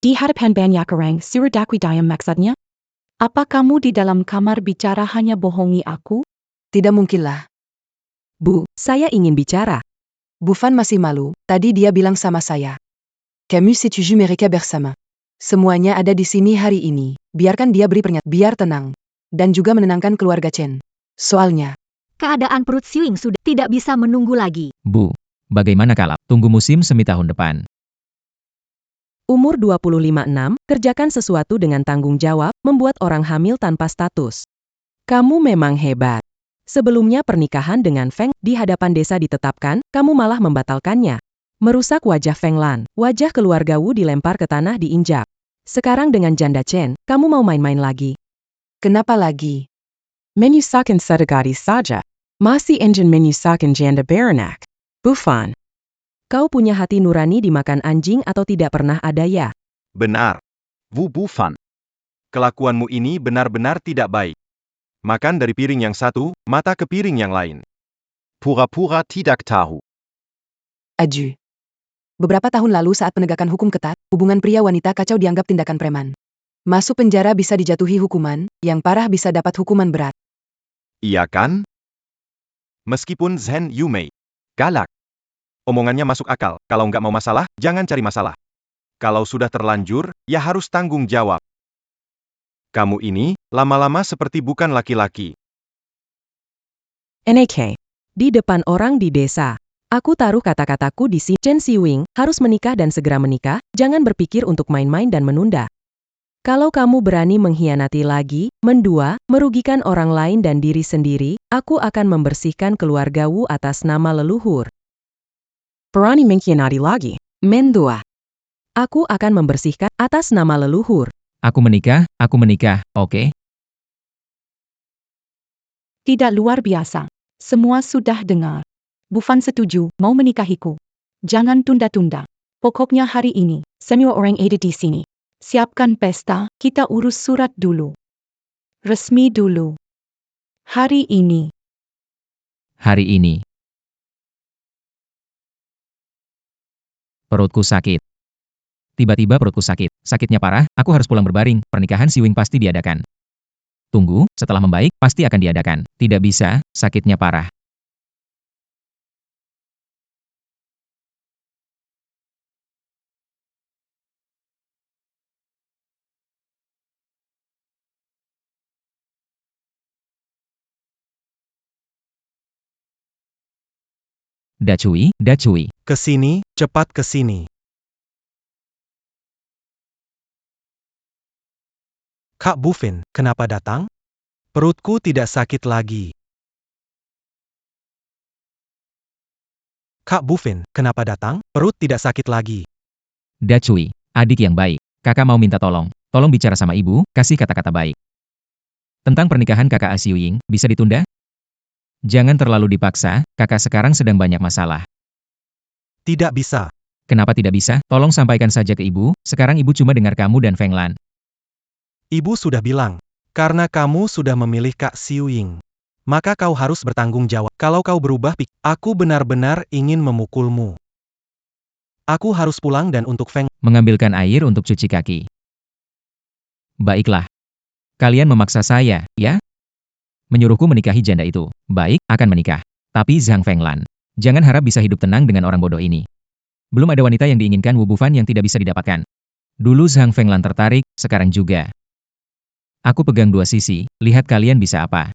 Di hadapan banyak orang, suruh aku diam maksudnya? Apa kamu di dalam kamar bicara hanya bohongi aku?
Tidak mungkinlah.
Bu, saya ingin bicara.
Bufan masih malu, tadi dia bilang sama saya. Camus setuju mereka bersama. Semuanya ada di sini hari ini, biarkan dia beri pernyataan, biar tenang. Dan juga menenangkan keluarga Chen. Soalnya,
Keadaan perut Siwing sudah tidak bisa menunggu lagi.
Bu, bagaimana kalau tunggu musim semi tahun depan?
Umur 25-6, kerjakan sesuatu dengan tanggung jawab, membuat orang hamil tanpa status. Kamu memang hebat. Sebelumnya pernikahan dengan Feng di hadapan desa ditetapkan, kamu malah membatalkannya. Merusak wajah Feng Lan, wajah keluarga Wu dilempar ke tanah diinjak. Sekarang dengan janda Chen, kamu mau main-main lagi?
kenapa lagi?
Menyusahkan sedegadis saja. Masih engine menyusahkan janda beranak. Bufan. Kau punya hati nurani dimakan anjing atau tidak pernah ada ya?
Benar. Wu Bufan. Kelakuanmu ini benar-benar tidak baik. Makan dari piring yang satu, mata ke piring yang lain.
Pura-pura tidak tahu.
Aju. Beberapa tahun lalu saat penegakan hukum ketat, hubungan pria wanita kacau dianggap tindakan preman. Masuk penjara bisa dijatuhi hukuman, yang parah bisa dapat hukuman berat.
Iya kan? Meskipun Zhen Yumei galak. Omongannya masuk akal, kalau nggak mau masalah, jangan cari masalah. Kalau sudah terlanjur, ya harus tanggung jawab. Kamu ini, lama-lama seperti bukan laki-laki.
NK. Di depan orang di desa. Aku taruh kata-kataku di sini. Chen Siwing harus menikah dan segera menikah, jangan berpikir untuk main-main dan menunda. Kalau kamu berani mengkhianati lagi, mendua, merugikan orang lain dan diri sendiri, aku akan membersihkan keluarga Wu atas nama leluhur. Berani mengkhianati lagi, mendua. Aku akan membersihkan atas nama leluhur.
Aku menikah, oke?
Tidak luar biasa. Semua sudah dengar. Bufan setuju, mau menikahiku. Jangan tunda-tunda. Pokoknya hari ini, semua orang ada di sini. Siapkan pesta, kita urus surat dulu. Resmi dulu. Hari ini.
Hari ini. Perutku sakit. Tiba-tiba perutku sakit. Sakitnya parah, aku harus pulang berbaring. Pernikahan Siwing pasti diadakan. Tunggu, setelah membaik, pasti akan diadakan. Tidak bisa, sakitnya parah. Dacui, Dacui.
Kesini, cepat kesini. Kak Bufin, kenapa datang? Perutku tidak sakit lagi. Kak Bufin, kenapa datang? Perut tidak sakit lagi.
Dacui, adik yang baik. Kakak mau minta tolong. Tolong bicara sama ibu, kasih kata-kata baik. Tentang pernikahan kakak Asiuying, bisa ditunda? Jangan terlalu dipaksa, kakak sekarang sedang banyak masalah.
Tidak bisa.
Kenapa tidak bisa? Tolong sampaikan saja ke ibu, sekarang ibu cuma dengar kamu dan Feng Lan.
Ibu sudah bilang, karena kamu sudah memilih Kak Siu Ying. Maka kau harus bertanggung jawab. Kalau kau berubah aku benar-benar ingin memukulmu. Aku harus pulang dan untuk Feng.
Mengambilkan air untuk cuci kaki. Baiklah. Kalian memaksa saya, ya? Menyuruhku menikahi janda itu. Baik, akan menikah. Tapi Zhang Fenglan, jangan harap bisa hidup tenang dengan orang bodoh ini. Belum ada wanita yang diinginkan Wu Bufan yang tidak bisa didapatkan. Dulu Zhang Fenglan tertarik, sekarang juga. Aku pegang dua sisi, lihat kalian bisa apa.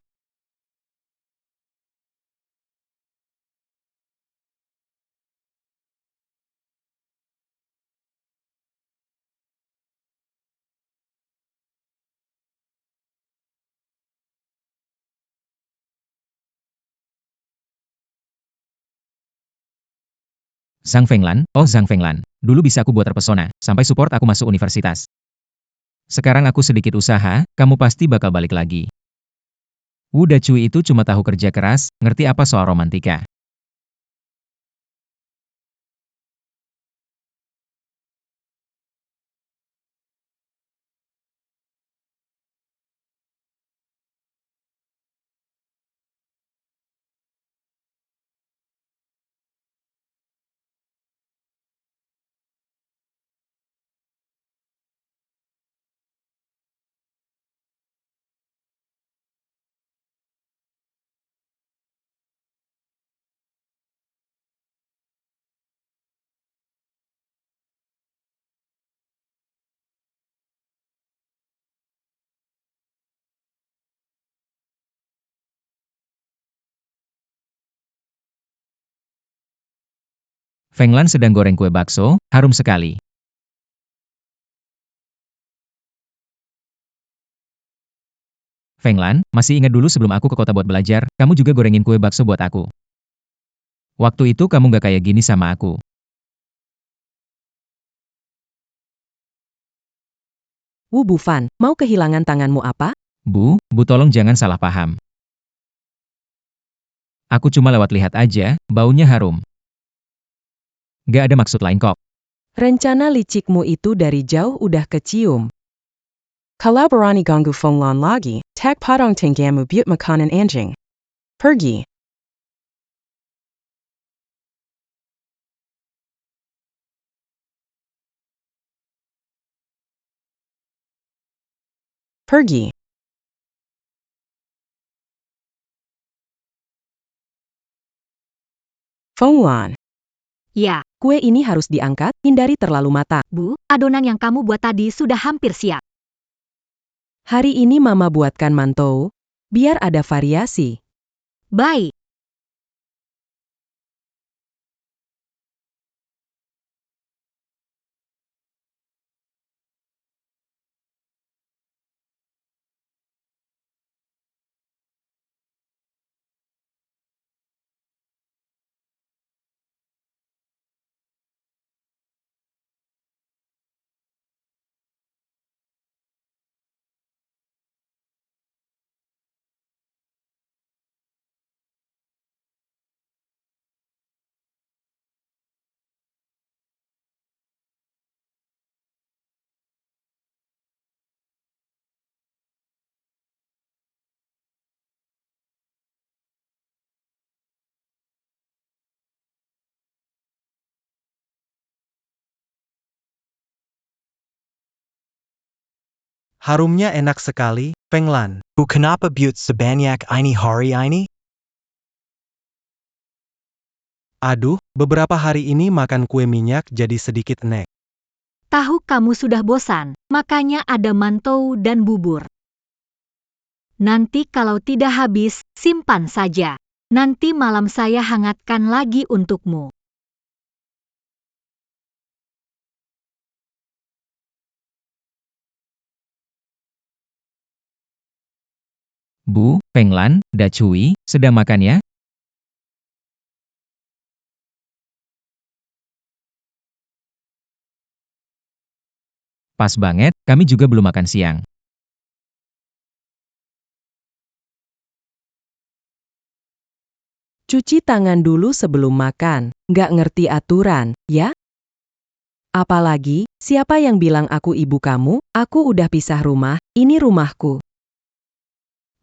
Zhang Fenglan, oh Zhang Fenglan, dulu bisa aku buat terpesona, sampai support aku masuk universitas. Sekarang aku sedikit usaha, kamu pasti bakal balik lagi. Wu Dacui itu cuma tahu kerja keras, ngerti apa soal romantika. Feng Lan sedang goreng kue bakso, harum sekali. Feng Lan, masih ingat dulu sebelum aku ke kota buat belajar, kamu juga gorengin kue bakso buat aku. Waktu itu kamu gak kayak gini sama aku.
Wu Bufan, mau kehilangan tanganmu apa?
Bu tolong jangan salah paham. Aku cuma lewat lihat aja, baunya harum. Gak ada maksud lain kok.
Rencana licikmu itu dari jauh udah kecium. Kalau berani ganggu Feng Lan lagi, tak padang tinggamu buat makanan anjing. Pergi. Pergi. Feng Lan,
Ya,
kue ini harus diangkat, hindari terlalu matang.
Bu, adonan yang kamu buat tadi sudah hampir siap.
Hari ini Mama buatkan mantou, biar ada variasi.
Baik.
Harumnya enak sekali, Feng Lan.
Bu kenapa buat sebanyak ini hari ini?
Aduh, beberapa hari ini makan kue minyak jadi sedikit nek.
Tahu kamu sudah bosan, makanya ada mantou dan bubur. Nanti kalau tidak habis, simpan saja. Nanti malam saya hangatkan lagi untukmu.
Bu, Feng Lan, Da Cui, sedang makan ya? Pas banget, kami juga belum makan siang.
Cuci tangan dulu sebelum makan, nggak ngerti aturan, ya? Apalagi, siapa yang bilang aku ibu kamu? Aku udah pisah rumah, ini rumahku.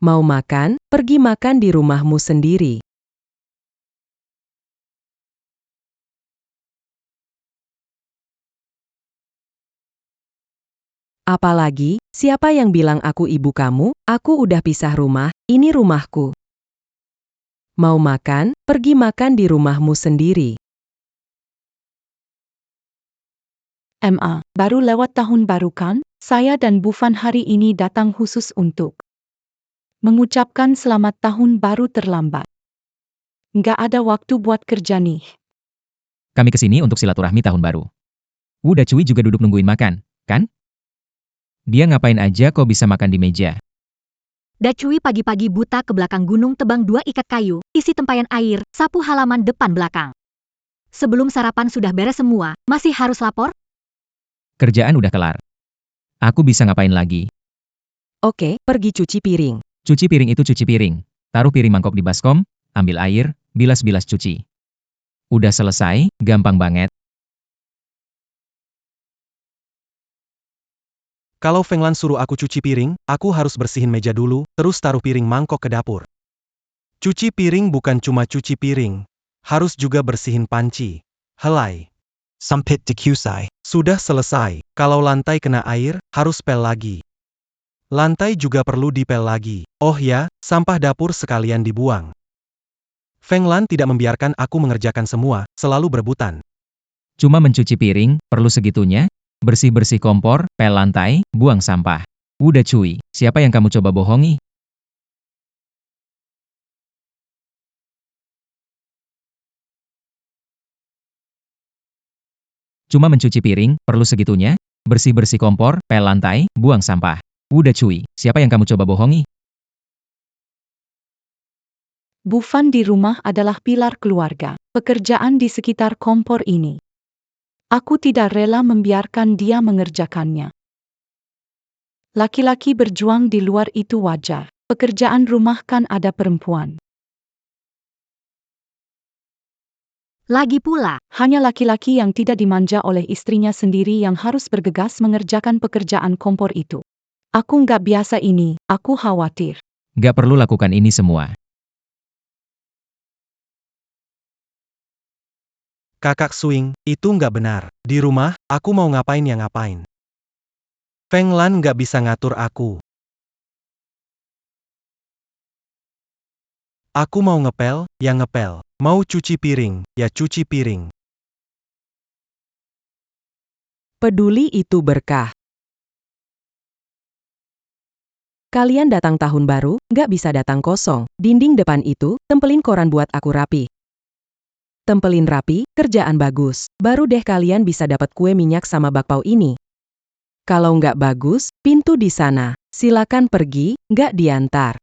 Mau makan, pergi makan di rumahmu sendiri. Apalagi, siapa yang bilang aku ibu kamu? Aku udah pisah rumah, ini rumahku. Mau makan, pergi makan di rumahmu sendiri.
MA, baru lewat tahun baru kan? Saya dan Bufan hari ini datang khusus untuk mengucapkan selamat tahun baru terlambat. Nggak ada waktu buat kerja nih.
Kami kesini untuk silaturahmi tahun baru. Wu Da Cui juga duduk nungguin makan, kan? Dia ngapain aja kok bisa makan di meja?
Da Cui pagi-pagi buta ke belakang gunung tebang 2 ikat kayu, isi tempayan air, sapu halaman depan belakang. Sebelum sarapan sudah beres semua, masih harus lapor?
Kerjaan udah kelar. Aku bisa ngapain lagi?
Oke, pergi cuci piring.
Cuci piring itu cuci piring. Taruh piring mangkok di baskom, ambil air, bilas-bilas cuci. Udah selesai, gampang banget.
Kalau Feng Lan suruh aku cuci piring, aku harus bersihin meja dulu, terus taruh piring mangkok ke dapur. Cuci piring bukan cuma cuci piring. Harus juga bersihin panci. Helai.
Sempit dikusai.
Sudah selesai. Kalau lantai kena air, harus pel lagi. Lantai juga perlu dipel lagi. Oh ya, sampah dapur sekalian dibuang. Feng Lan tidak membiarkan aku mengerjakan semua, selalu berebutan.
Cuma mencuci piring, perlu segitunya? Bersih-bersih kompor, pel lantai, buang sampah. Wu Da Cui, siapa yang kamu coba bohongi? Cuma mencuci piring, perlu segitunya? Bersih-bersih kompor, pel lantai, buang sampah. Udah cuy, siapa yang kamu coba bohongi?
Bu Fan di rumah adalah pilar keluarga. Pekerjaan di sekitar kompor ini. Aku tidak rela membiarkan dia mengerjakannya. Laki-laki berjuang di luar itu wajar. Pekerjaan rumah kan ada perempuan.
Lagi pula,
Hanya laki-laki yang tidak dimanja oleh istrinya sendiri yang harus bergegas mengerjakan pekerjaan kompor itu. Aku nggak biasa ini, aku khawatir.
Gak perlu lakukan ini semua.
Kakak Swing, itu nggak benar. Di rumah, aku mau ngapain ya ngapain. Feng Lan nggak bisa ngatur aku. Aku mau ngepel, ya ngepel. Mau cuci piring, ya cuci piring.
Peduli itu berkah. Kalian datang tahun baru, nggak bisa datang kosong. Dinding depan itu, tempelin koran buat aku rapi. Tempelin rapi, kerjaan bagus. Baru deh kalian bisa dapat kue minyak sama bakpao ini. Kalau nggak bagus, pintu di sana. Silakan pergi, nggak diantar.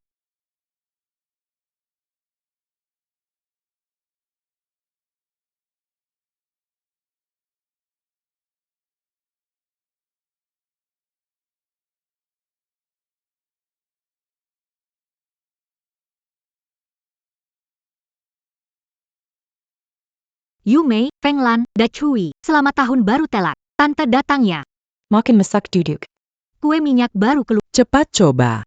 Yu Mei, Feng Lan, Da Chui, selamat tahun baru telat. Tante datangnya.
Makin masak duduk.
Kue minyak baru keluar.
Cepat coba.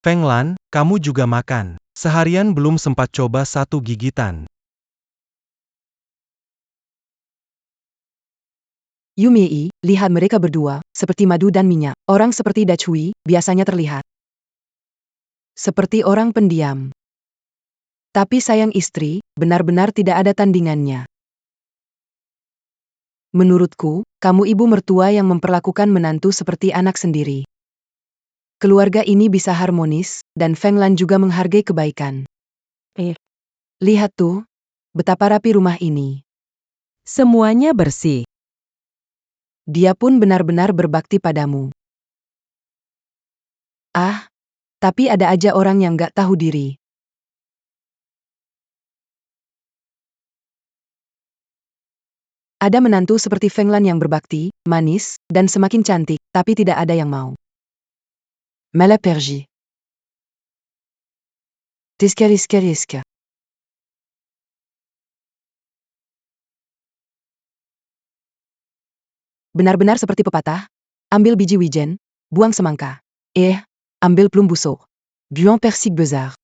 Feng Lan, kamu juga makan. Seharian belum sempat coba satu gigitan.
Yu Mei, lihat mereka berdua, seperti madu dan minyak. Orang seperti Da Chui, biasanya terlihat seperti orang pendiam. Tapi sayang istri, benar-benar tidak ada tandingannya. Menurutku, kamu ibu mertua yang memperlakukan menantu seperti anak sendiri. Keluarga ini bisa harmonis, dan Feng Lan juga menghargai kebaikan. Lihat tuh, betapa rapi rumah ini.
Semuanya bersih.
Dia pun benar-benar berbakti padamu. Ah, tapi ada aja orang yang gak tahu diri. Ada menantu seperti Feng Lan yang berbakti, manis, dan semakin cantik, tapi tidak ada yang mau. Malapergi. Tiska. Benar-benar seperti pepatah. Ambil biji wijen, buang semangka. Ambil plum busuk. Buang persik besar.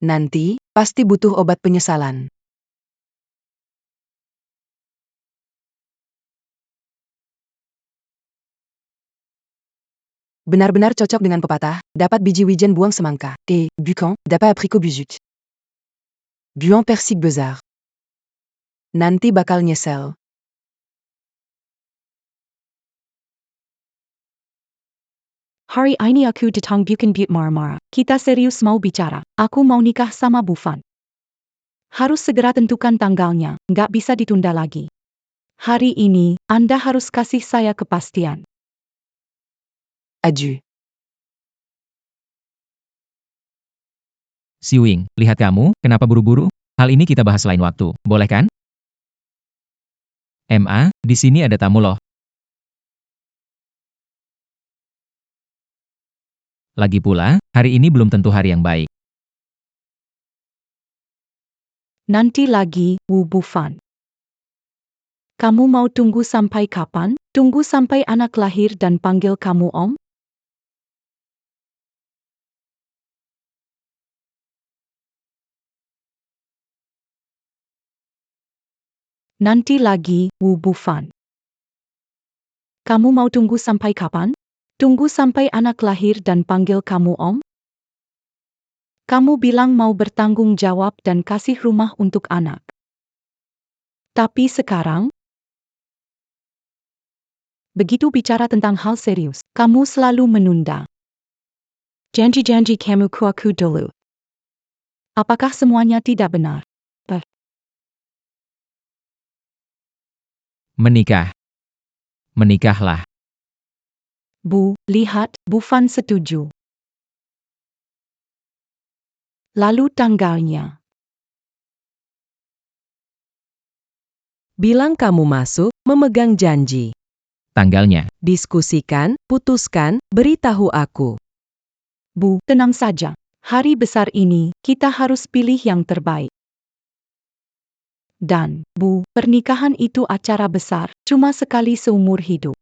Nanti, pasti butuh obat penyesalan. Benar-benar cocok dengan pepatah, dapat biji wijen buang semangka. Bukan, dapat apricot busuk. Buang persik besar. Nanti bakal nyesel.
Hari ini aku datang bukan buat marah-marah. Kita serius mau bicara. Aku mau nikah sama Bu Fan. Harus segera tentukan tanggalnya, nggak bisa ditunda lagi. Hari ini, Anda harus kasih saya kepastian.
Adieu.
Si Wing, lihat kamu, kenapa buru-buru? Hal ini kita bahas lain waktu, boleh kan? Di sini ada tamu loh. Lagi pula, hari ini belum tentu hari yang baik.
Nanti lagi, Bu Fan. Kamu mau tunggu sampai kapan? Tunggu sampai anak lahir dan panggil kamu Om? Nanti lagi, Bu Fan. Kamu mau tunggu sampai kapan? Tunggu sampai anak lahir dan panggil kamu Om? Kamu bilang mau bertanggung jawab dan kasih rumah untuk anak. Tapi sekarang, begitu bicara tentang hal serius, Kamu selalu menunda. Janji-janji kamu ku aku dulu. Apakah semuanya tidak benar?
Menikah. Menikahlah.
Bu, lihat, Bu Fan setuju. Lalu tanggalnya.
Bilang kamu masuk, memegang janji.
Tanggalnya.
Diskusikan, putuskan, beritahu aku.
Bu, tenang saja. Hari besar ini, kita harus pilih yang terbaik. Dan, Bu, pernikahan itu acara besar, cuma sekali seumur hidup.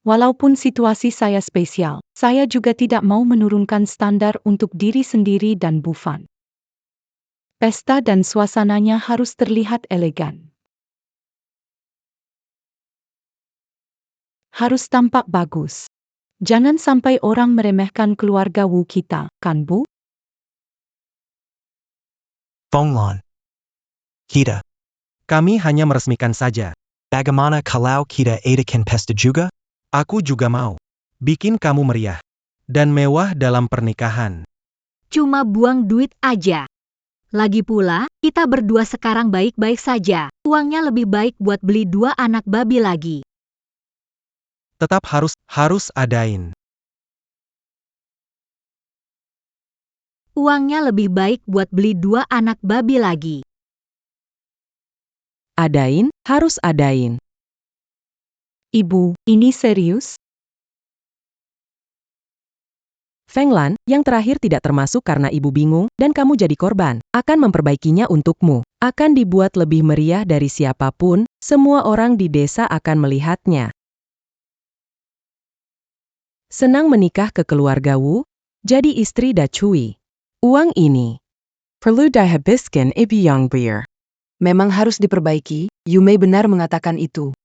Walaupun situasi saya spesial, saya juga tidak mau menurunkan standar untuk diri sendiri dan Bu Fan. Pesta dan suasananya harus terlihat elegan. Harus tampak bagus. Jangan sampai orang meremehkan keluarga Wu kita, kan Bu?
Fonglan. Kita.
Kami hanya meresmikan saja.
Bagaimana kalau kita adakan pesta juga?
Aku juga mau. Bikin kamu meriah. Dan mewah dalam pernikahan.
Cuma buang duit aja. Lagi pula, kita berdua sekarang baik-baik saja. Uangnya lebih baik buat beli 2 anak babi lagi.
Tetap harus adain.
Uangnya lebih baik buat beli 2 anak babi lagi.
Adain, harus adain.
Ibu, ini serius?
Fenglan, yang terakhir tidak termasuk karena ibu bingung, dan kamu jadi korban. Akan memperbaikinya untukmu. Akan dibuat lebih meriah dari siapapun, semua orang di desa akan melihatnya. Senang menikah ke keluarga Wu, jadi istri Da Cui. Uang ini perlu dihabiskan ibu yang biar.
Memang harus diperbaiki, Yumei benar mengatakan itu.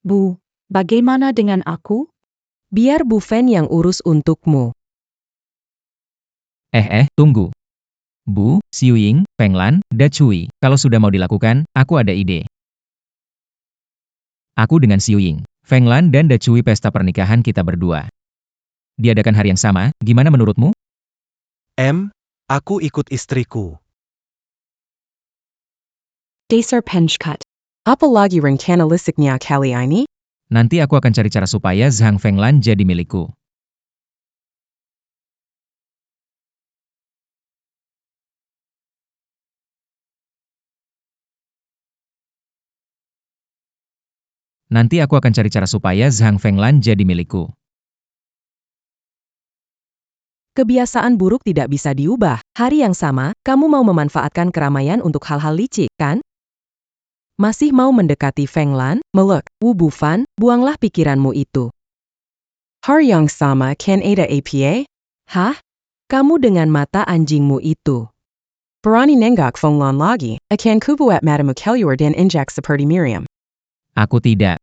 Bu, bagaimana dengan aku?
Biar Bu Fen yang urus untukmu.
Tunggu. Bu, Xiuying, Fenglan, Da Cui. Kalau sudah mau dilakukan, aku ada ide. Aku dengan Xiuying, Fenglan dan Da Cui pesta pernikahan kita berdua. Diadakan hari yang sama, gimana menurutmu?
Aku ikut istriku.
Dasar penchkat.
Apalagi rencana listriknya kali ini?
Nanti aku akan cari cara supaya Zhang Fenglan jadi milikku. Nanti aku akan cari cara supaya Zhang Fenglan jadi milikku.
Kebiasaan buruk tidak bisa diubah. Hari yang sama, kamu mau memanfaatkan keramaian untuk hal-hal licik, kan? Masih mau mendekati Fenglan, melek, Wu Bufan, buanglah pikiranmu itu. Hari yang sama kan ada APA? Hah? Kamu dengan mata anjingmu itu. Berani nenggak Fenglan lagi, akan kubuat matamu keluar dan injak seperti Miriam.
Aku tidak.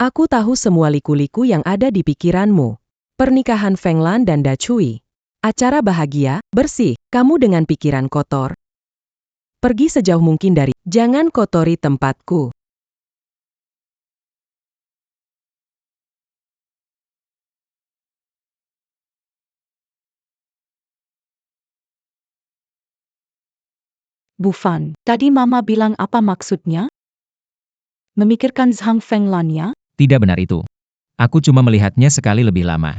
Aku tahu semua liku-liku yang ada di pikiranmu. Pernikahan Fenglan dan Da Cui. Acara bahagia, bersih, kamu dengan pikiran kotor. Pergi sejauh mungkin dari, jangan kotori tempatku.
Bu Fan, tadi Mama bilang apa maksudnya? Memikirkan Zhang Fenglan ya?
Tidak benar itu. Aku cuma melihatnya sekali lebih lama.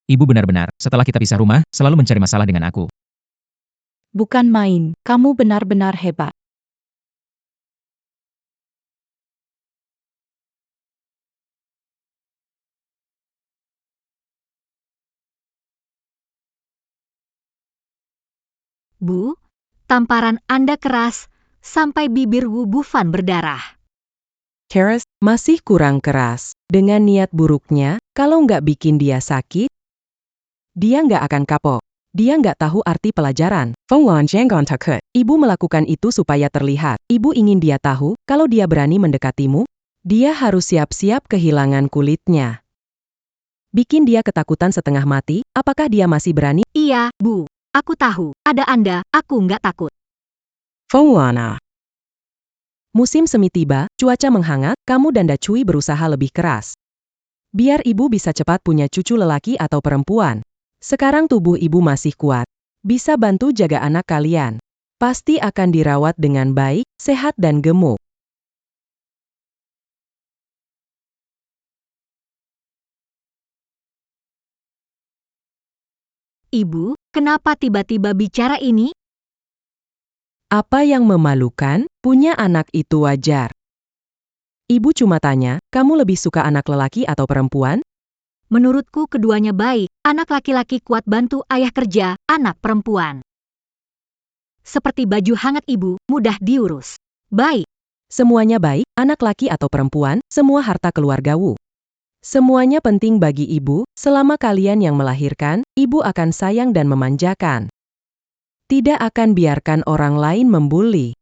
Ibu benar-benar, setelah kita pisah rumah, selalu mencari masalah dengan aku.
Bukan main, kamu benar-benar hebat.
Bu, tamparan Anda keras, sampai bibir Wu Bufan berdarah.
Keras, masih kurang keras. Dengan niat buruknya, kalau nggak bikin dia sakit, dia nggak akan kapok. Dia nggak tahu arti pelajaran. Fenglan jangan takut. Ibu melakukan itu supaya terlihat. Ibu ingin dia tahu, kalau dia berani mendekatimu, dia harus siap-siap kehilangan kulitnya. Bikin dia ketakutan setengah mati, apakah dia masih berani?
Iya, Bu. aku tahu, ada Anda, aku nggak takut.
Fengwana. Musim semi tiba, cuaca menghangat, kamu dan Dacui berusaha lebih keras. Biar ibu bisa cepat punya cucu lelaki atau perempuan. Sekarang tubuh ibu masih kuat. Bisa bantu jaga anak kalian. Pasti akan dirawat dengan baik, sehat dan gemuk.
Ibu, kenapa tiba-tiba bicara ini?
Apa yang memalukan? Punya anak itu wajar. Ibu cuma tanya, kamu lebih suka anak lelaki atau perempuan?
Menurutku keduanya baik, anak laki-laki kuat bantu ayah kerja, anak perempuan. Seperti baju hangat ibu, mudah diurus. Baik,
Semuanya baik, anak laki atau perempuan, semua harta keluarga Wu. Semuanya penting bagi ibu, selama kalian yang melahirkan, ibu akan sayang dan memanjakan. Tidak akan biarkan orang lain membuli.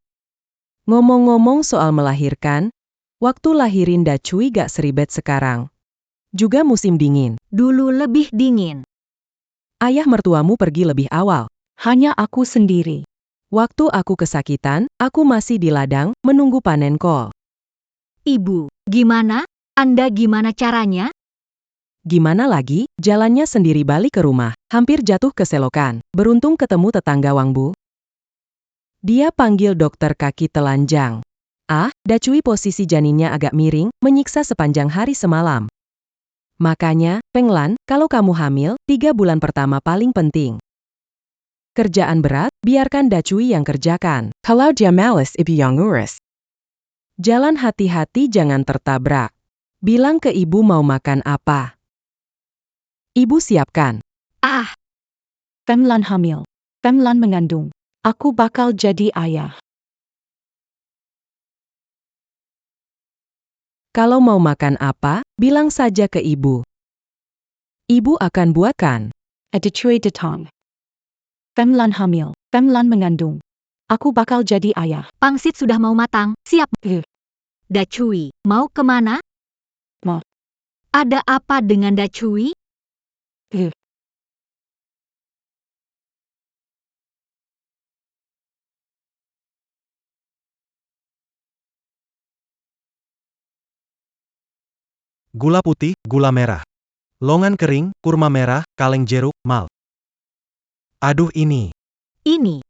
Ngomong-ngomong soal melahirkan, waktu lahirin Dacui gak seribet sekarang. Juga musim dingin.
dulu lebih dingin.
Ayah mertuamu pergi lebih awal.
Hanya aku sendiri.
Waktu aku kesakitan, aku masih di ladang, menunggu panen kol.
Ibu, gimana? Anda gimana caranya?
Gimana lagi, jalannya sendiri balik ke rumah, hampir jatuh ke selokan. Beruntung ketemu tetangga Wang Bu. Dia panggil dokter kaki telanjang. Dacui posisi janinnya agak miring, menyiksa sepanjang hari semalam. Makanya, Penglan, kalau kamu hamil, 3 bulan pertama paling penting. Kerjaan berat, biarkan Dacui yang kerjakan. Kalau dia malas, ibu yang ngurus. Jalan hati-hati jangan tertabrak. Bilang ke ibu mau makan apa. Ibu siapkan.
Femlan hamil. Femlan mengandung. Aku bakal jadi ayah.
Kalau mau makan apa, bilang saja ke ibu. Ibu akan buatkan.
Edicui detang. Femlan hamil. Femlan mengandung. Aku bakal jadi ayah.
Pangsit sudah mau matang, siap. Dacui, mau kemana?
Mau.
Ada apa dengan Dacui?
Gula putih, gula merah. Longan kering, kurma merah, kaleng jeruk, malt. Aduh ini.
Ini,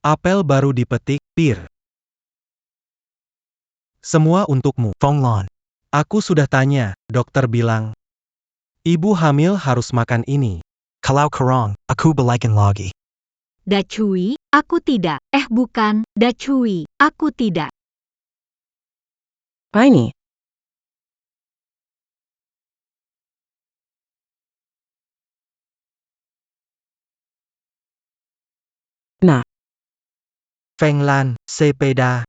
Apel baru dipetik, pir. Semua untukmu.
Fenglan.
Aku sudah tanya, dokter bilang. Ibu hamil harus makan ini.
Kalau kerang, aku balikin lagi.
Dacui, aku tidak. Bukan, Dacui, aku tidak.
Ini.
Fenglan, sepeda.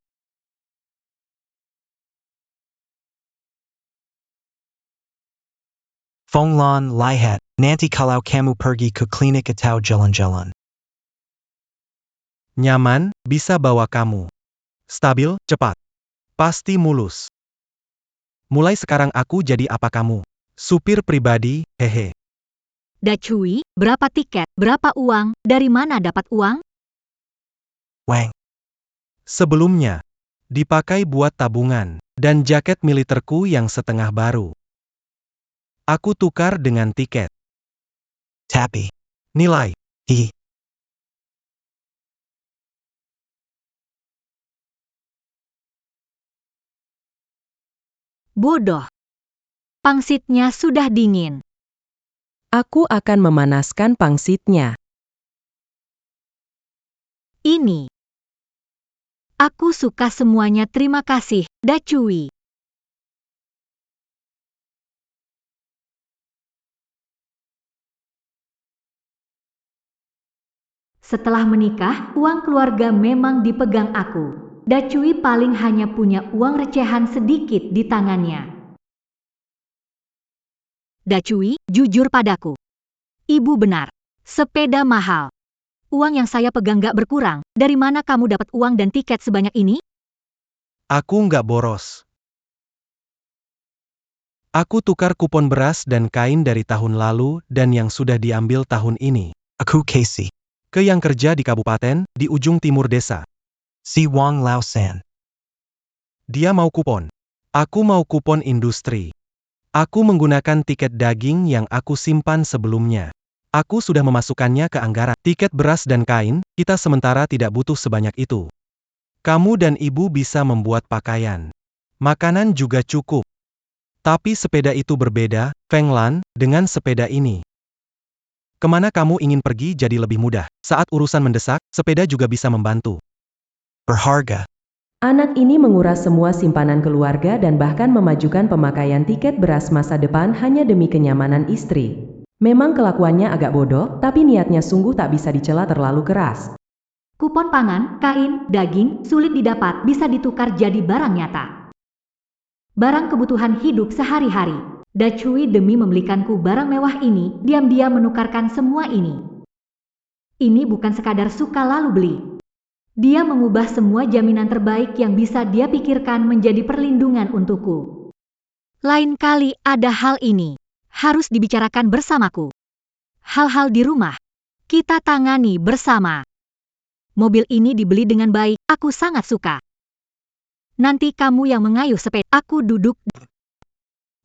Fenglan, lihat. Nanti kalau kamu pergi ke klinik atau jalan-jalan.
Nyaman, bisa bawa kamu. Stabil, cepat. Pasti mulus. Mulai sekarang aku jadi apa kamu? Supir pribadi, hehe.
Dacui, berapa tiket, berapa uang, dari mana dapat uang?
Wang.
Sebelumnya, dipakai buat tabungan, dan jaket militerku yang setengah baru. Aku tukar dengan tiket.
Tapi.
Nilai.
Hi.
Bodoh. Pangsitnya sudah dingin.
Aku akan memanaskan pangsitnya.
Ini. Aku suka semuanya, terima kasih, Dacui. Setelah menikah, uang keluarga memang dipegang aku. Dacui paling hanya punya uang recehan sedikit di tangannya. Dacui, jujur padaku. Ibu benar. Sepeda mahal. Uang yang saya pegang gak berkurang. Dari mana kamu dapat uang dan tiket sebanyak ini?
Aku nggak boros. Aku tukar kupon beras dan kain dari tahun lalu dan yang sudah diambil tahun ini.
Aku Casey.
Ke yang kerja di kabupaten, di ujung timur desa.
Si Wang Lao San.
Dia mau kupon. Aku mau kupon industri. Aku menggunakan tiket daging yang aku simpan sebelumnya. Aku sudah memasukkannya ke anggaran. Tiket beras dan kain, kita sementara tidak butuh sebanyak itu. Kamu dan ibu bisa membuat pakaian. Makanan juga cukup. Tapi sepeda itu berbeda, Feng Lan, dengan sepeda ini. Kemana kamu ingin pergi jadi lebih mudah. Saat urusan mendesak, sepeda juga bisa membantu.
Berharga.
Anak ini menguras semua simpanan keluarga dan bahkan memajukan pemakaian tiket beras masa depan hanya demi kenyamanan istri. Memang kelakuannya agak bodoh, tapi niatnya sungguh tak bisa dicela terlalu keras.
Kupon pangan, kain, daging, sulit didapat bisa ditukar jadi barang nyata. Barang kebutuhan hidup sehari-hari. Dachui demi membelikanku barang mewah ini, diam-diam menukarkan semua ini. Ini bukan sekadar suka lalu beli. Dia mengubah semua jaminan terbaik yang bisa dia pikirkan menjadi perlindungan untukku. Lain kali ada hal ini. Harus dibicarakan bersamaku. Hal-hal di rumah. Kita tangani bersama. Mobil ini dibeli dengan baik, aku sangat suka. Nanti kamu yang mengayuh sepeda, aku duduk.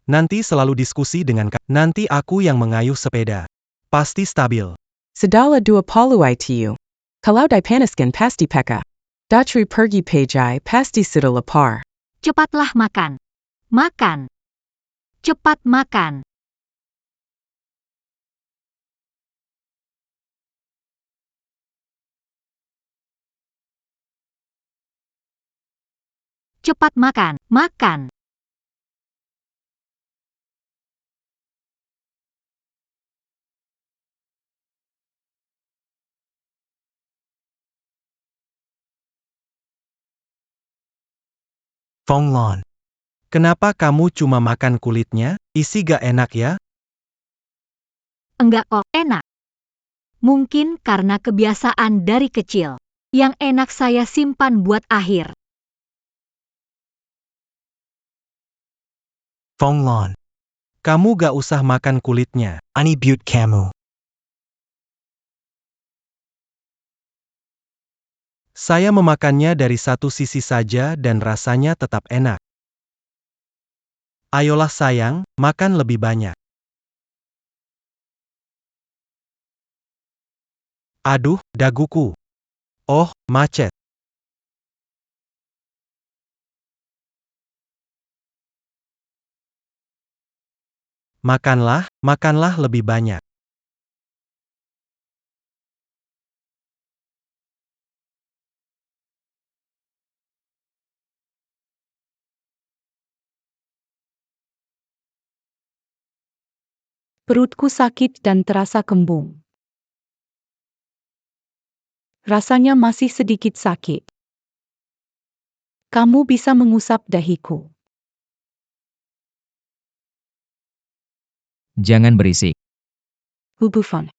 Nanti selalu diskusi dengan nanti aku yang mengayuh sepeda. Pasti stabil.
Sedala dua paluai tiu. Kalau dipanaskan pasti peka. Datri pergi pejai pasti sudah lapar.
Cepatlah makan. Makan. Cepat makan. Cepat makan. Makan.
Feng Lan.
Kenapa kamu cuma makan kulitnya? Isi gak enak ya?
Enggak kok, enak. Mungkin karena kebiasaan dari kecil. Yang enak saya simpan buat akhir.
Feng Lan.
Kamu gak usah makan kulitnya.
Ani Butte Kamu.
Saya memakannya dari satu sisi saja dan rasanya tetap enak. Ayolah sayang, makan lebih banyak. Aduh, daguku. Oh, macet. Makanlah, makanlah lebih banyak.
Perutku sakit dan terasa kembung. Rasanya masih sedikit sakit. Kamu bisa mengusap dahiku.
Jangan berisik.
Hubufan.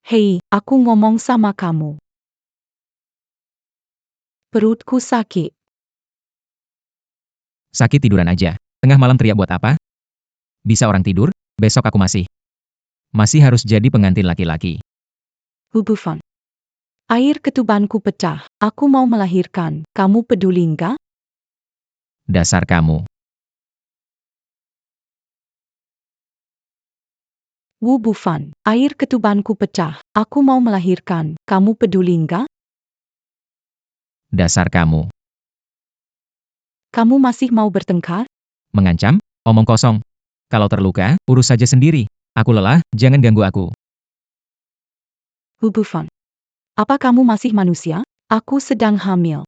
Hei, aku ngomong sama kamu. Perutku sakit.
Sakit tiduran aja. Tengah malam teriak buat apa? Bisa orang tidur? Besok aku masih harus jadi pengantin laki-laki.
Hubufan. Air ketubanku pecah. Aku mau melahirkan. Kamu peduli enggak?
Dasar kamu.
Wu Bufan, air ketubanku pecah. Aku mau melahirkan. Kamu peduli enggak?
Dasar kamu.
Kamu masih mau bertengkar?
Mengancam? Omong kosong. Kalau terluka, urus saja sendiri. Aku lelah, jangan ganggu aku.
Wu Bufan. Apa kamu masih manusia? Aku sedang hamil.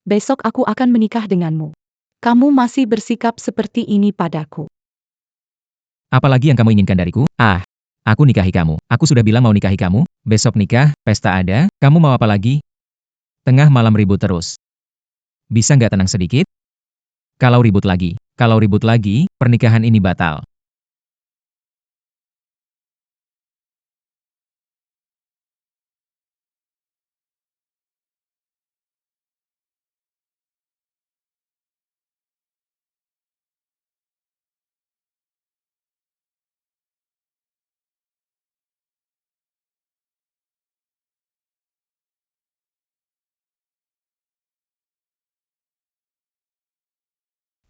Besok aku akan menikah denganmu. Kamu masih bersikap seperti ini padaku.
Apalagi yang kamu inginkan dariku? Ah, aku nikahi kamu. Aku sudah bilang mau nikahi kamu. Besok nikah, pesta ada. Kamu mau apa lagi? Tengah malam ribut terus. Bisa nggak tenang sedikit? Kalau ribut lagi, pernikahan ini batal.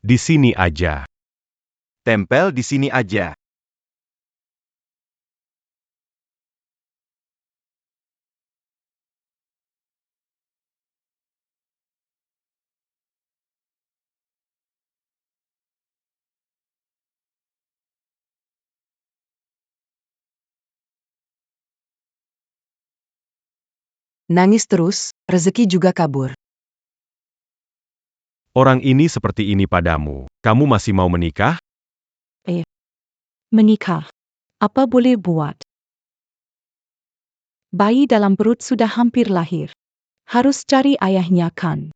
Di sini aja. Tempel di sini aja.
Nangis terus, rezeki juga kabur.
Orang ini seperti ini padamu. Kamu masih mau menikah?
Menikah. Apa boleh buat? Bayi dalam perut sudah hampir lahir. Harus cari ayahnya kan?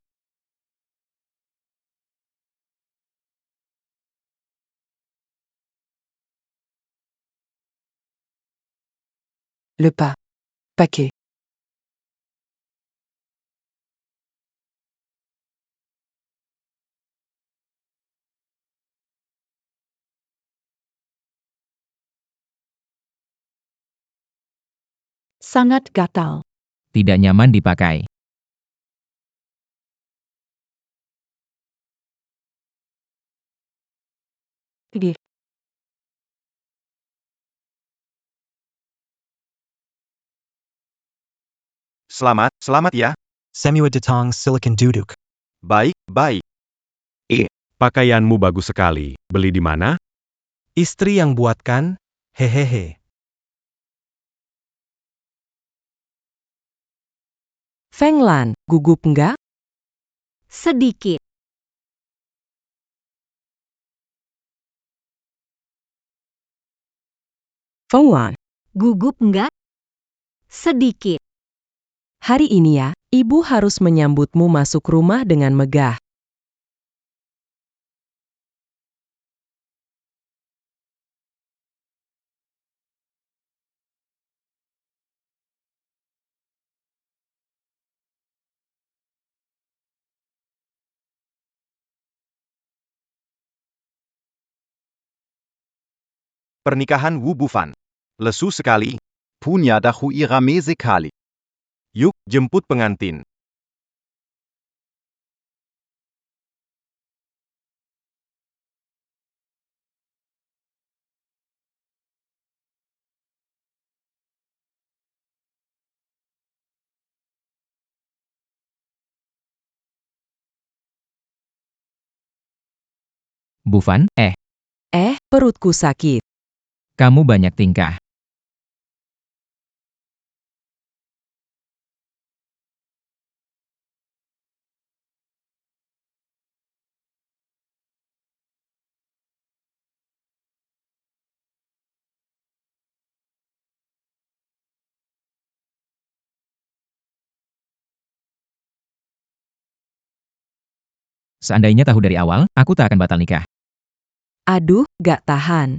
Le pas. Paquet.
Sangat gatal.
Tidak nyaman dipakai.
Gih.
Selamat ya.
Semua datang silicon duduk.
Baik. Pakaianmu bagus sekali. Beli di mana?
Istri yang buatkan, hehehe.
Feng Lan, gugup enggak?
Sedikit.
Feng Lan,
Gugup enggak? Sedikit.
hari ini ya, ibu harus menyambutmu masuk rumah dengan megah.
Pernikahan Wu Bufan. Lesu sekali. Punya dahu irame sekali. Yuk, jemput pengantin.
Bufan,
Perutku sakit.
kamu banyak tingkah. Seandainya tahu dari awal, aku tak akan batal nikah.
Aduh, gak tahan.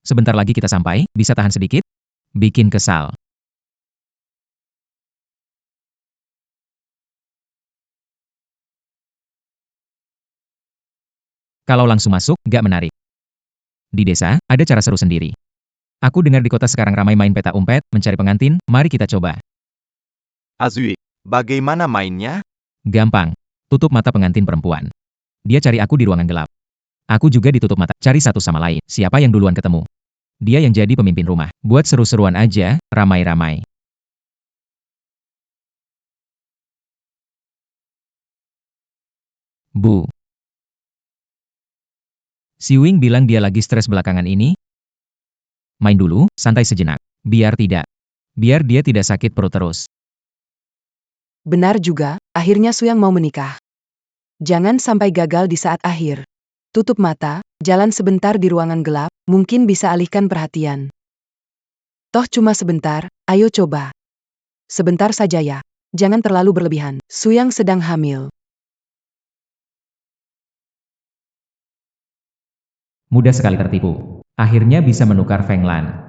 Sebentar lagi kita sampai, bisa tahan sedikit? Bikin kesal. Kalau langsung masuk, gak menarik. Di desa, ada cara seru sendiri. Aku dengar di kota sekarang ramai main peta umpet, mencari pengantin, mari kita coba.
Azui. Bagaimana mainnya?
Gampang. Tutup mata pengantin perempuan. Dia cari aku di ruangan gelap. Aku juga ditutup mata, cari satu sama lain. Siapa yang duluan ketemu? Dia yang jadi pemimpin rumah. Buat seru-seruan aja, ramai-ramai. Bu. Si Wing bilang dia lagi stres belakangan ini. Main dulu, santai sejenak. Biar dia tidak sakit perut terus.
Benar juga, akhirnya Suyang mau menikah. Jangan sampai gagal di saat akhir. Tutup mata, jalan sebentar di ruangan gelap, mungkin bisa alihkan perhatian. Toh cuma sebentar, ayo coba. Sebentar saja ya. Jangan terlalu berlebihan. Suyang sedang hamil.
Mudah sekali tertipu. Akhirnya bisa menukar Feng Lan.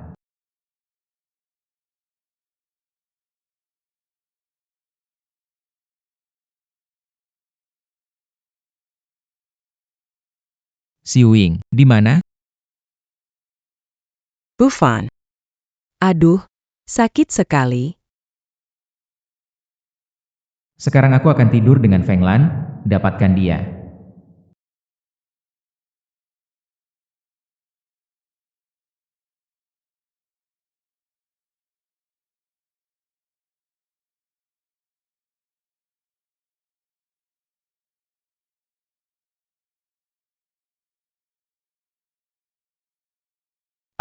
Si Wing, di mana?
Bufan. Aduh, sakit sekali.
Sekarang aku akan tidur dengan Feng Lan. Dapatkan dia.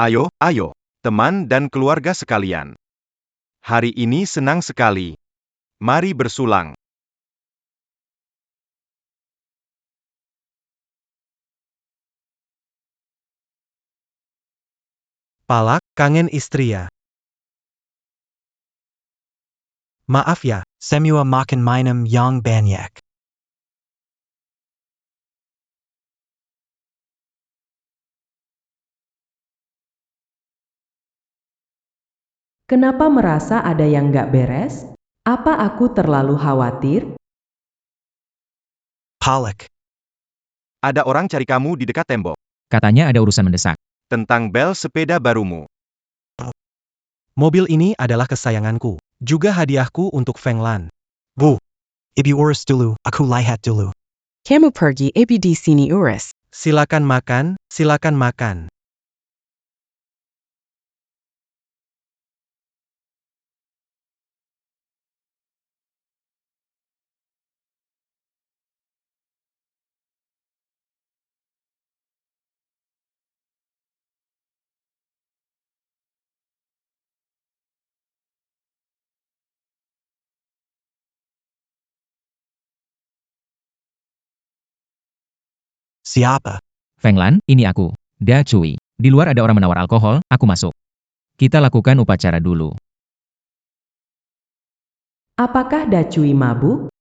Ayo, ayo, teman dan keluarga sekalian. Hari ini senang sekali. Mari bersulang.
Palak, kangen istri ya. Maaf ya,
Semua makan minum yang banyak.
Kenapa merasa ada yang nggak beres? Apa aku terlalu khawatir?
Palak.
Ada orang cari kamu di dekat tembok.
Katanya ada urusan mendesak.
Tentang bel sepeda barumu.
mobil ini adalah kesayanganku. Juga hadiahku untuk Feng Lan.
Bu. Ibu urus dulu, aku lihat dulu.
Kamu pergi ibu di sini urus.
Silakan makan, silakan makan.
Siapa?
Feng Lan, ini aku. Da Cui. Di luar ada orang menawar alkohol, aku masuk. Kita lakukan upacara dulu.
Apakah Dacui mabuk?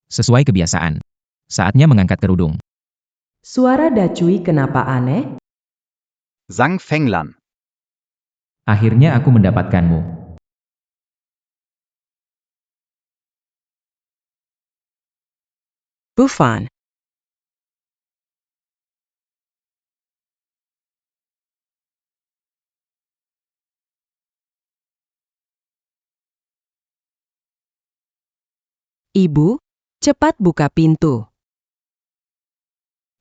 Sesuai kebiasaan. Saatnya mengangkat kerudung.
Suara Dacui kenapa aneh?
Sang Feng Lan.
Akhirnya aku mendapatkanmu.
Buffon. Ibu, cepat buka pintu.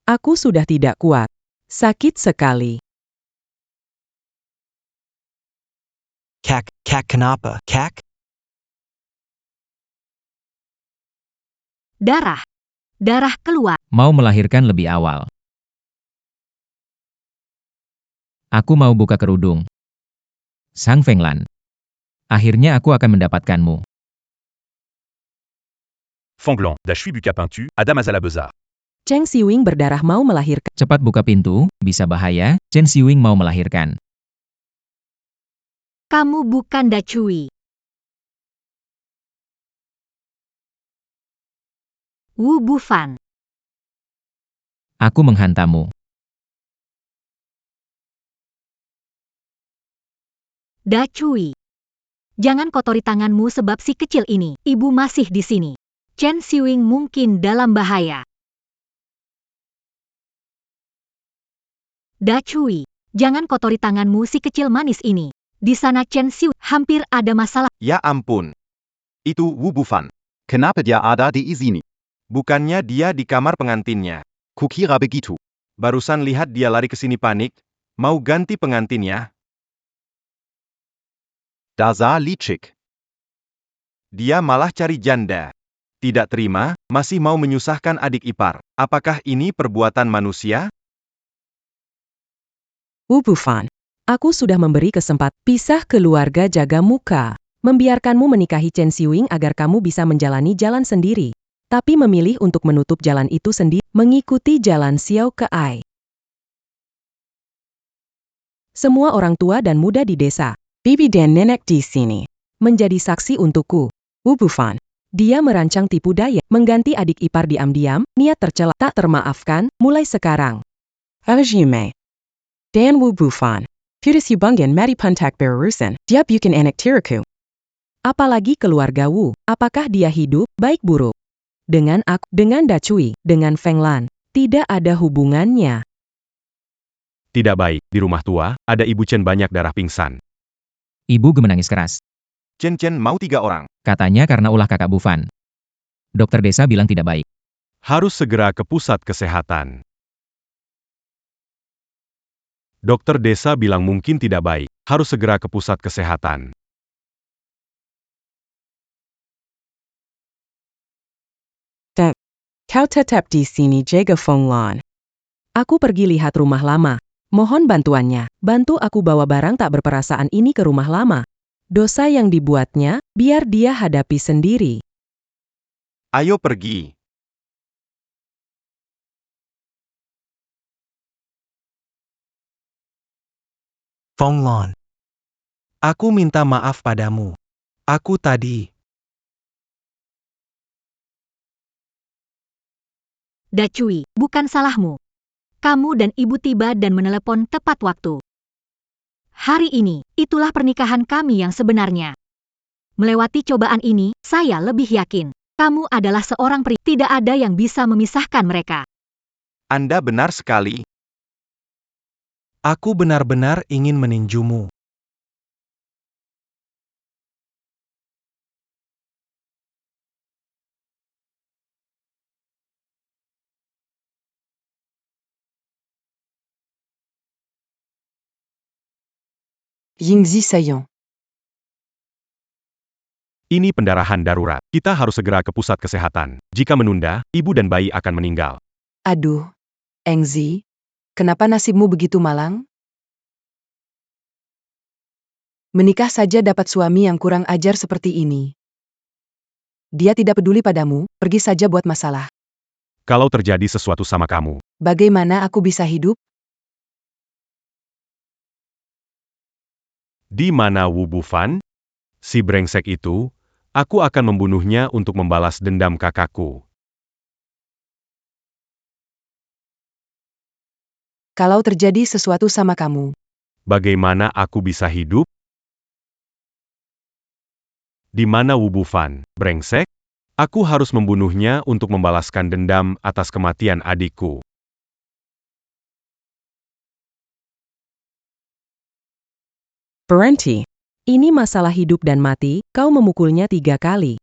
Aku sudah tidak kuat. Sakit sekali.
Kak kenapa? Kak?
Darah. Darah keluar.
Mau melahirkan lebih awal. Aku mau buka kerudung. Sang Feng Lan. Akhirnya aku akan mendapatkanmu.
Fanglan, Dashui Bukapintu, Adam Azalabeza.
Cheng Siwing berdarah mau melahirkan.
Cepat buka pintu, bisa bahaya, Chen Xiwing mau melahirkan.
Kamu bukan Da Cui. Wu Bufan.
Aku menghantammu.
Da Cui. Jangan kotori tanganmu sebab si kecil ini. Ibu masih di sini. Chen Xiwing mungkin dalam bahaya. Da Cui. Jangan kotori tanganmu si kecil manis ini. Di sana Chen Xiwing hampir ada masalah.
Ya ampun. Itu Wu Bufan. Kenapa dia ada di sini? Bukannya dia di kamar pengantinnya. Kukira begitu. Barusan lihat dia lari ke sini panik. Mau ganti pengantinnya. Dasar licik. Dia malah cari janda. Tidak terima, masih mau menyusahkan adik ipar. Apakah ini perbuatan manusia?
Wu Bufan. Aku sudah memberi kesempatan pisah keluarga jaga muka. Membiarkanmu menikahi Chen Xiwing agar kamu bisa menjalani jalan sendiri. Tapi memilih untuk menutup jalan itu sendiri, mengikuti jalan Xiao Keai. Semua orang tua dan muda di desa, bibi dan nenek di sini, menjadi saksi untukku. Wu Bufan. Dia merancang tipu daya, mengganti adik ipar diam-diam, niat tercela, tak termaafkan, mulai sekarang. Resume. Dan Wu Bufan. Putus hubungan mari puntak berurusan, dia bukan anak tiriku. Apalagi keluarga Wu, apakah dia hidup, baik buruk? Dengan aku, dengan Da Cui, dengan Feng Lan, tidak ada hubungannya.
Tidak baik, di rumah tua, ada Ibu Chen banyak darah pingsan.
Ibu menangis keras.
Chen mau 3 orang.
Katanya karena ulah kakak Bufan. Dokter desa bilang tidak baik.
Harus segera ke pusat kesehatan. Dokter desa bilang mungkin tidak baik. Harus segera ke pusat kesehatan.
Kau tetap di sini jaga Feng Lan. Aku pergi lihat rumah lama. Mohon bantuannya. Bantu aku bawa barang tak berperasaan ini ke rumah lama. Dosa yang dibuatnya, biar dia hadapi sendiri.
Ayo pergi.
Fong Lan.
Aku minta maaf padamu. Aku tadi.
Dacui, bukan salahmu. Kamu dan ibu tiba dan menelepon tepat waktu. Hari ini, itulah pernikahan kami yang sebenarnya. Melewati cobaan ini, saya lebih yakin. Kamu adalah seorang pria. Tidak ada yang bisa memisahkan mereka.
Anda benar sekali.
Aku benar-benar ingin meninjumu.
Yingzi Sayon.
Ini pendarahan darurat. Kita harus segera ke pusat kesehatan. Jika menunda, ibu dan bayi akan meninggal.
Aduh, Engzi, kenapa nasibmu begitu malang? Menikah saja dapat suami yang kurang ajar seperti ini. Dia tidak peduli padamu, pergi saja buat masalah.
Kalau terjadi sesuatu sama kamu,
Bagaimana aku bisa hidup?
di mana Wu Bufan? Si brengsek itu, aku akan membunuhnya untuk membalas dendam kakakku.
Kalau terjadi sesuatu sama kamu,
Bagaimana aku bisa hidup? Di mana Wu Bufan? Brengsek? Aku harus membunuhnya untuk membalaskan dendam atas kematian adikku.
Berhenti. Ini masalah hidup dan mati, kau memukulnya 3 kali.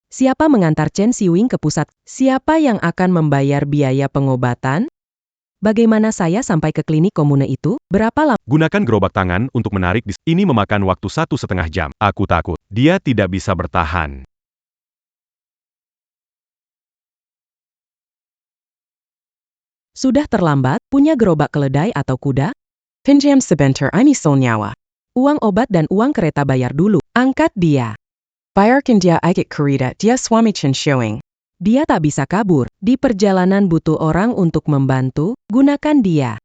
Siapa mengantar Chen Xiuing ke pusat? Siapa yang akan membayar biaya pengobatan? Bagaimana saya sampai ke klinik komune itu? Berapa lama?
Gunakan gerobak tangan untuk menarik ini memakan waktu 1,5 jam. Aku takut. Dia tidak bisa bertahan.
Sudah terlambat, punya gerobak keledai atau kuda? Pinjam sebentar ini nyawa. Uang obat dan uang kereta bayar dulu. Angkat dia. Bayarkan dia ikut kereta, dia suami Chen Xiuing. Dia tak bisa kabur. Di perjalanan butuh orang untuk membantu, gunakan dia.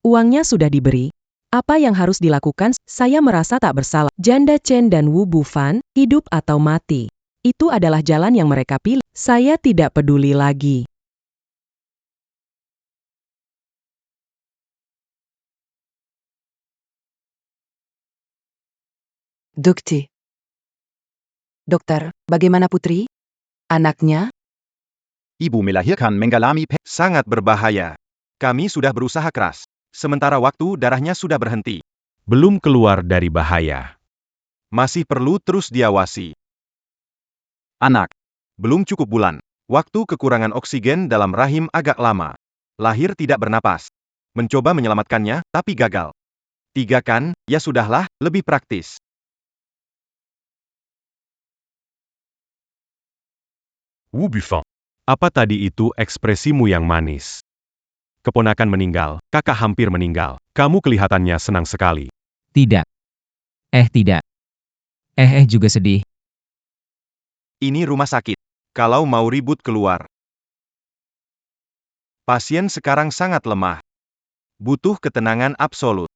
Uangnya sudah diberi. Apa yang harus dilakukan? Saya merasa tak bersalah. Janda Chen dan Wu Bufan, hidup atau mati. Itu adalah jalan yang mereka pilih. Saya tidak peduli lagi.
Dokter, bagaimana putri? Anaknya?
Ibu melahirkan mengalami sangat berbahaya. Kami sudah berusaha keras. Sementara waktu darahnya sudah berhenti. Belum keluar dari bahaya. Masih perlu terus diawasi. Anak. Belum cukup bulan. Waktu kekurangan oksigen dalam rahim agak lama. Lahir tidak bernapas. Mencoba menyelamatkannya, tapi gagal. 3 kan, ya sudahlah, lebih praktis.
Wu Bufan.
Apa tadi itu ekspresimu yang manis? Keponakan meninggal, kakak hampir meninggal. Kamu kelihatannya senang sekali.
Tidak. Tidak. Juga sedih.
Ini rumah sakit. Kalau mau ribut keluar. Pasien sekarang sangat lemah. Butuh ketenangan absolut.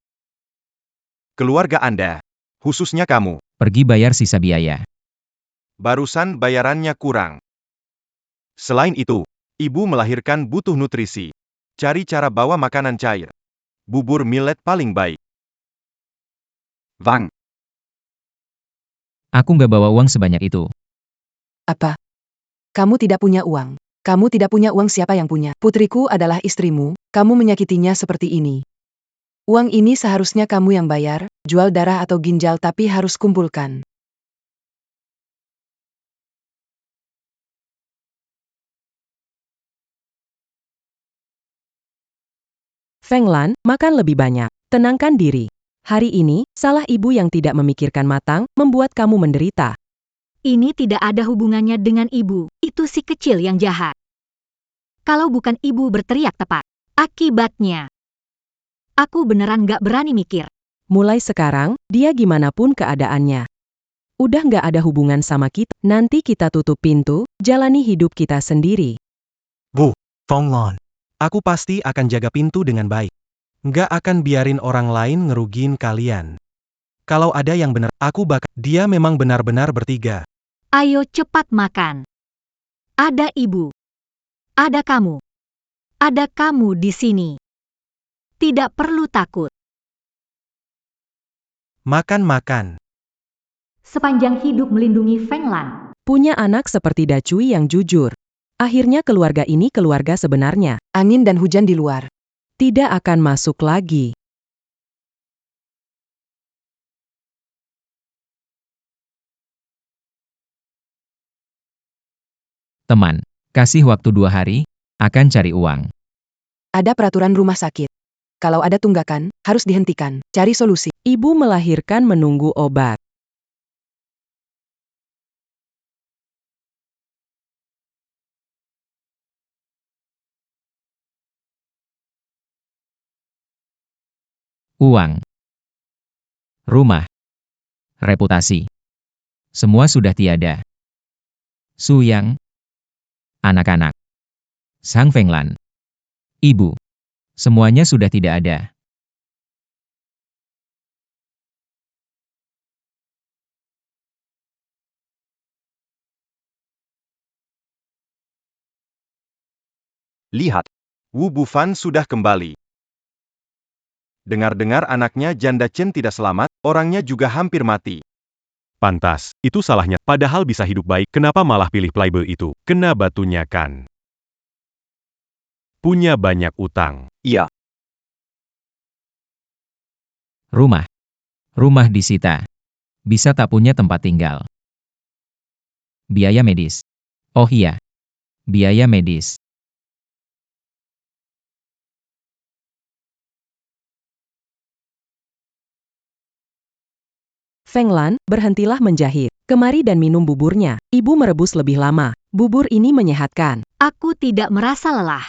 Keluarga Anda, khususnya kamu,
Pergi bayar sisa biaya.
barusan bayarannya kurang. Selain itu, ibu melahirkan butuh nutrisi. Cari cara bawa makanan cair. Bubur millet paling baik. Wang.
Aku nggak bawa uang sebanyak itu.
Apa? Kamu tidak punya uang. Kamu tidak punya uang, siapa yang punya? Putriku adalah istrimu, kamu menyakitinya seperti ini. Uang ini seharusnya kamu yang bayar, jual darah atau ginjal tapi harus kumpulkan.
Feng Lan, makan lebih banyak. Tenangkan diri. Hari ini, salah ibu yang tidak memikirkan matang, membuat kamu menderita.
Ini tidak ada hubungannya dengan ibu, itu si kecil yang jahat. Kalau bukan ibu berteriak tepat, akibatnya. Aku beneran gak berani mikir.
Mulai sekarang, dia gimana pun keadaannya. Udah nggak ada hubungan sama kita. Nanti kita tutup pintu, jalani hidup kita sendiri.
Feng Lan.
Aku pasti akan jaga pintu dengan baik. Nggak akan biarin orang lain ngerugiin kalian. Kalau ada yang benar, aku bakal. Dia memang benar-benar bertiga.
Ayo cepat makan. Ada ibu. Ada kamu. Ada kamu di sini. Tidak perlu takut.
Makan-makan.
Sepanjang hidup melindungi Feng Lan.
Punya anak seperti Dacui yang jujur. Akhirnya keluarga ini keluarga sebenarnya.
Angin dan hujan di luar.
Tidak akan masuk lagi.
Teman, kasih waktu 2 hari, akan cari uang.
Ada peraturan rumah sakit. Kalau ada tunggakan, harus dihentikan. Cari solusi.
Ibu melahirkan menunggu obat.
Uang. Rumah. Reputasi. Semua sudah tiada. Su Yang. Anak-anak. Sang Feng Lan. Ibu. Semuanya sudah tidak ada.
Lihat, Wu Bufan sudah kembali. Dengar-dengar anaknya Janda Chen tidak selamat, orangnya juga hampir mati.
Pantas, itu salahnya. Padahal bisa hidup baik, kenapa malah pilih playboy itu? Kena batunya kan. Punya banyak utang.
Iya,
Rumah. Rumah disita. Bisa tak punya tempat tinggal. Biaya medis. Oh iya. Biaya medis.
Feng Lan, berhentilah menjahit. Kemari dan minum buburnya. Ibu merebus lebih lama. Bubur ini menyehatkan.
Aku tidak merasa lelah.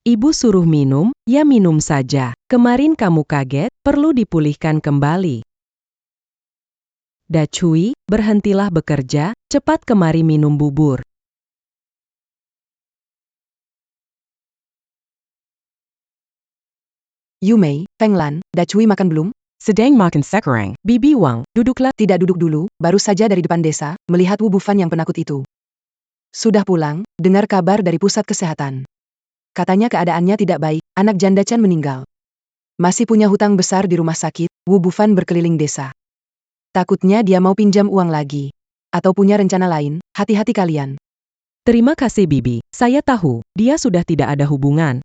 Ibu suruh minum, ya minum saja. Kemarin kamu kaget, perlu dipulihkan kembali. Dacui, berhentilah bekerja, cepat kemari minum bubur.
Yumei, Feng Lan, Dacui makan belum?
Sedang makan sekarang. Bibi Wang, duduklah.
Tidak duduk dulu, baru saja dari depan desa, melihat Wu Bufan yang penakut itu. Sudah pulang, dengar kabar dari pusat kesehatan. Katanya keadaannya tidak baik, anak Janda Chen meninggal. Masih punya hutang besar di rumah sakit, Wu Bufan berkeliling desa. Takutnya dia mau pinjam uang lagi. Atau punya rencana lain, hati-hati kalian.
Terima kasih Bibi, saya tahu, dia sudah tidak ada hubungan.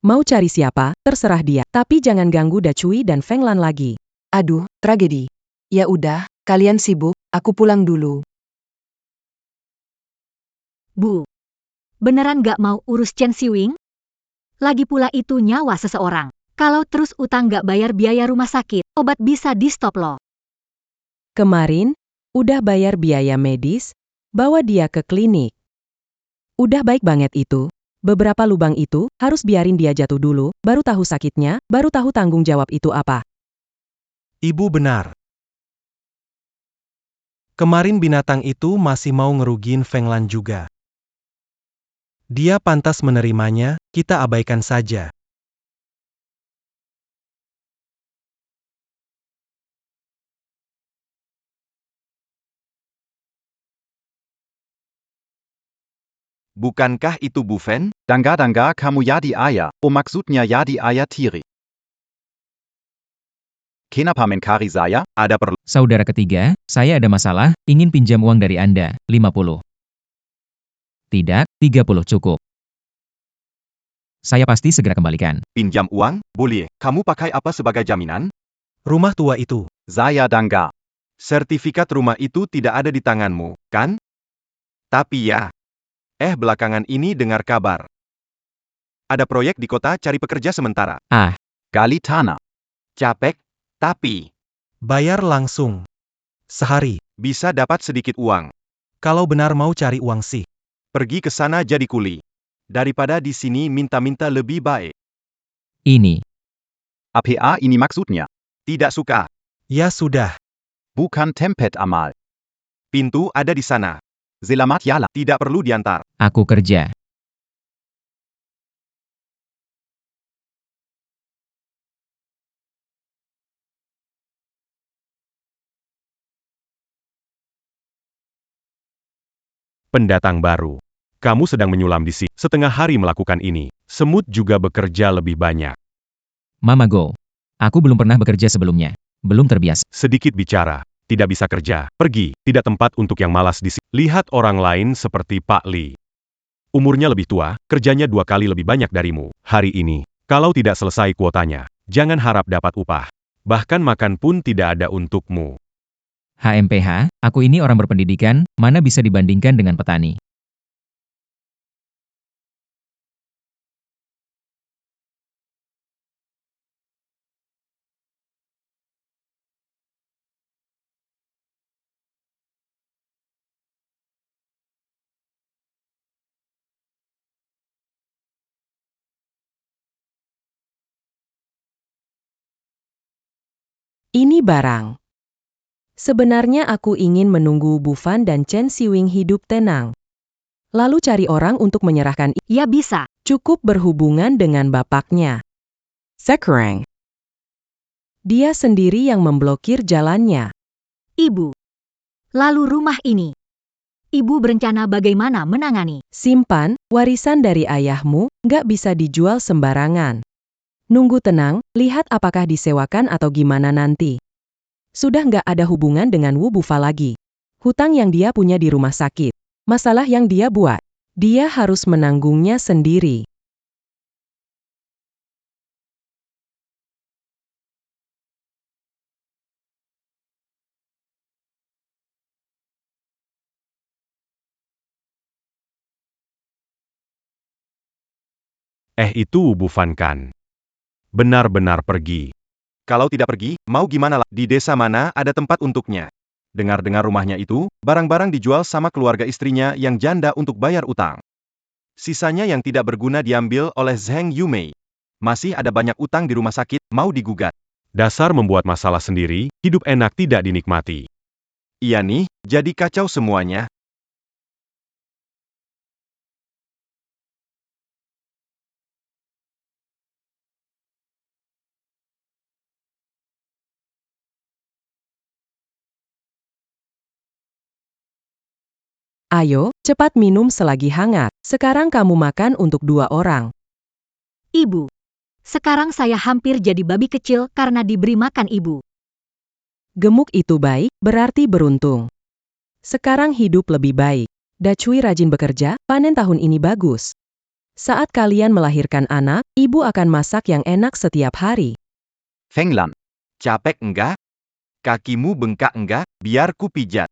Mau cari siapa, terserah dia, tapi jangan ganggu Dacui dan Feng Lan lagi.
Aduh, tragedi. Ya udah, kalian sibuk, aku pulang dulu.
Bu. Beneran gak mau urus Chen Xiwing? Lagi pula itu nyawa seseorang. Kalau terus utang gak bayar biaya rumah sakit, obat bisa di-stop loh.
Kemarin, udah bayar biaya medis, bawa dia ke klinik. Udah baik banget itu. Beberapa lubang itu, harus biarin dia jatuh dulu, baru tahu sakitnya, baru tahu tanggung jawab itu apa.
Ibu benar. Kemarin binatang itu masih mau ngerugiin Feng Lan juga. Dia pantas menerimanya, kita abaikan saja.
bukankah itu Bu Fen? Dangga kamu ya di ayah, oh maksudnya ya di ayah tiri. Kenapa mencari saya? Ada perlu?
Saudara ketiga, saya ada masalah, ingin pinjam uang dari Anda, 50. Tidak, 30 cukup. Saya pasti segera kembalikan.
Pinjam uang? Boleh. Kamu pakai apa sebagai jaminan?
Rumah tua itu.
Saya dangga. Sertifikat rumah itu tidak ada di tanganmu, kan? Tapi ya. Belakangan ini dengar kabar. Ada proyek di kota cari pekerja sementara. Gali tanah. Capek, tapi
Bayar langsung. Sehari.
bisa dapat sedikit uang.
Kalau benar mau cari uang sih.
Pergi ke sana jadi kuli. Daripada di sini minta-minta lebih baik.
Ini.
APA ini maksudnya? Tidak suka.
Ya sudah.
Bukan tempat amal. Pintu ada di sana. Selamat jalan. Tidak perlu diantar.
Aku kerja.
Pendatang baru. Kamu sedang menyulam di sini. Setengah hari melakukan ini. Semut juga bekerja lebih banyak.
Mama Go. Aku belum pernah bekerja sebelumnya. Belum terbiasa.
Sedikit bicara. Tidak bisa kerja. Pergi. Tidak tempat untuk yang malas di sini. Lihat orang lain seperti Pak Lee. Umurnya lebih tua, kerjanya 2 kali lebih banyak darimu. Hari ini, kalau tidak selesai kuotanya, jangan harap dapat upah. Bahkan makan pun tidak ada untukmu.
HMPH, aku ini orang berpendidikan, mana bisa dibandingkan dengan petani.
Ini barang. Sebenarnya aku ingin menunggu Bufan dan Chen Xiwing hidup tenang. Lalu cari orang untuk menyerahkan.
Ya bisa.
Cukup berhubungan dengan bapaknya. Sekarang. Dia sendiri yang memblokir jalannya.
Ibu. Lalu rumah ini. Ibu berencana bagaimana menangani?
Simpan, warisan dari ayahmu, nggak bisa dijual sembarangan. Nunggu tenang, lihat apakah disewakan atau gimana nanti. Sudah nggak ada hubungan dengan Wu Bufa lagi. Hutang yang dia punya di rumah sakit. Masalah yang dia buat. Dia harus menanggungnya sendiri.
Itu Bufan kan? Benar-benar pergi.
Kalau tidak pergi, mau gimana lah? Di desa mana ada tempat untuknya? Dengar-dengar rumahnya itu, barang-barang dijual sama keluarga istrinya yang janda untuk bayar utang. Sisanya yang tidak berguna diambil oleh Zheng Yumei. Masih ada banyak utang di rumah sakit, mau digugat.
Dasar membuat masalah sendiri, hidup enak tidak dinikmati.
Iya nih, jadi kacau semuanya.
Ayo, cepat minum selagi hangat. Sekarang kamu makan untuk 2 orang.
Ibu. Sekarang saya hampir jadi babi kecil karena diberi makan ibu.
Gemuk itu baik, berarti beruntung. Sekarang hidup lebih baik. Dacui rajin bekerja, panen tahun ini bagus. Saat kalian melahirkan anak, ibu akan masak yang enak setiap hari.
Fenglan. Capek enggak? Kakimu bengkak enggak? Biar ku pijat.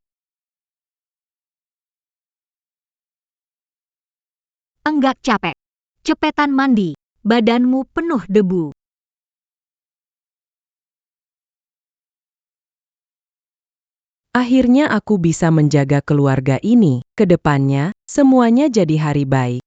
Enggak capek. Cepetan mandi. Badanmu penuh debu.
Akhirnya aku bisa menjaga keluarga ini. Kedepannya, semuanya jadi hari baik.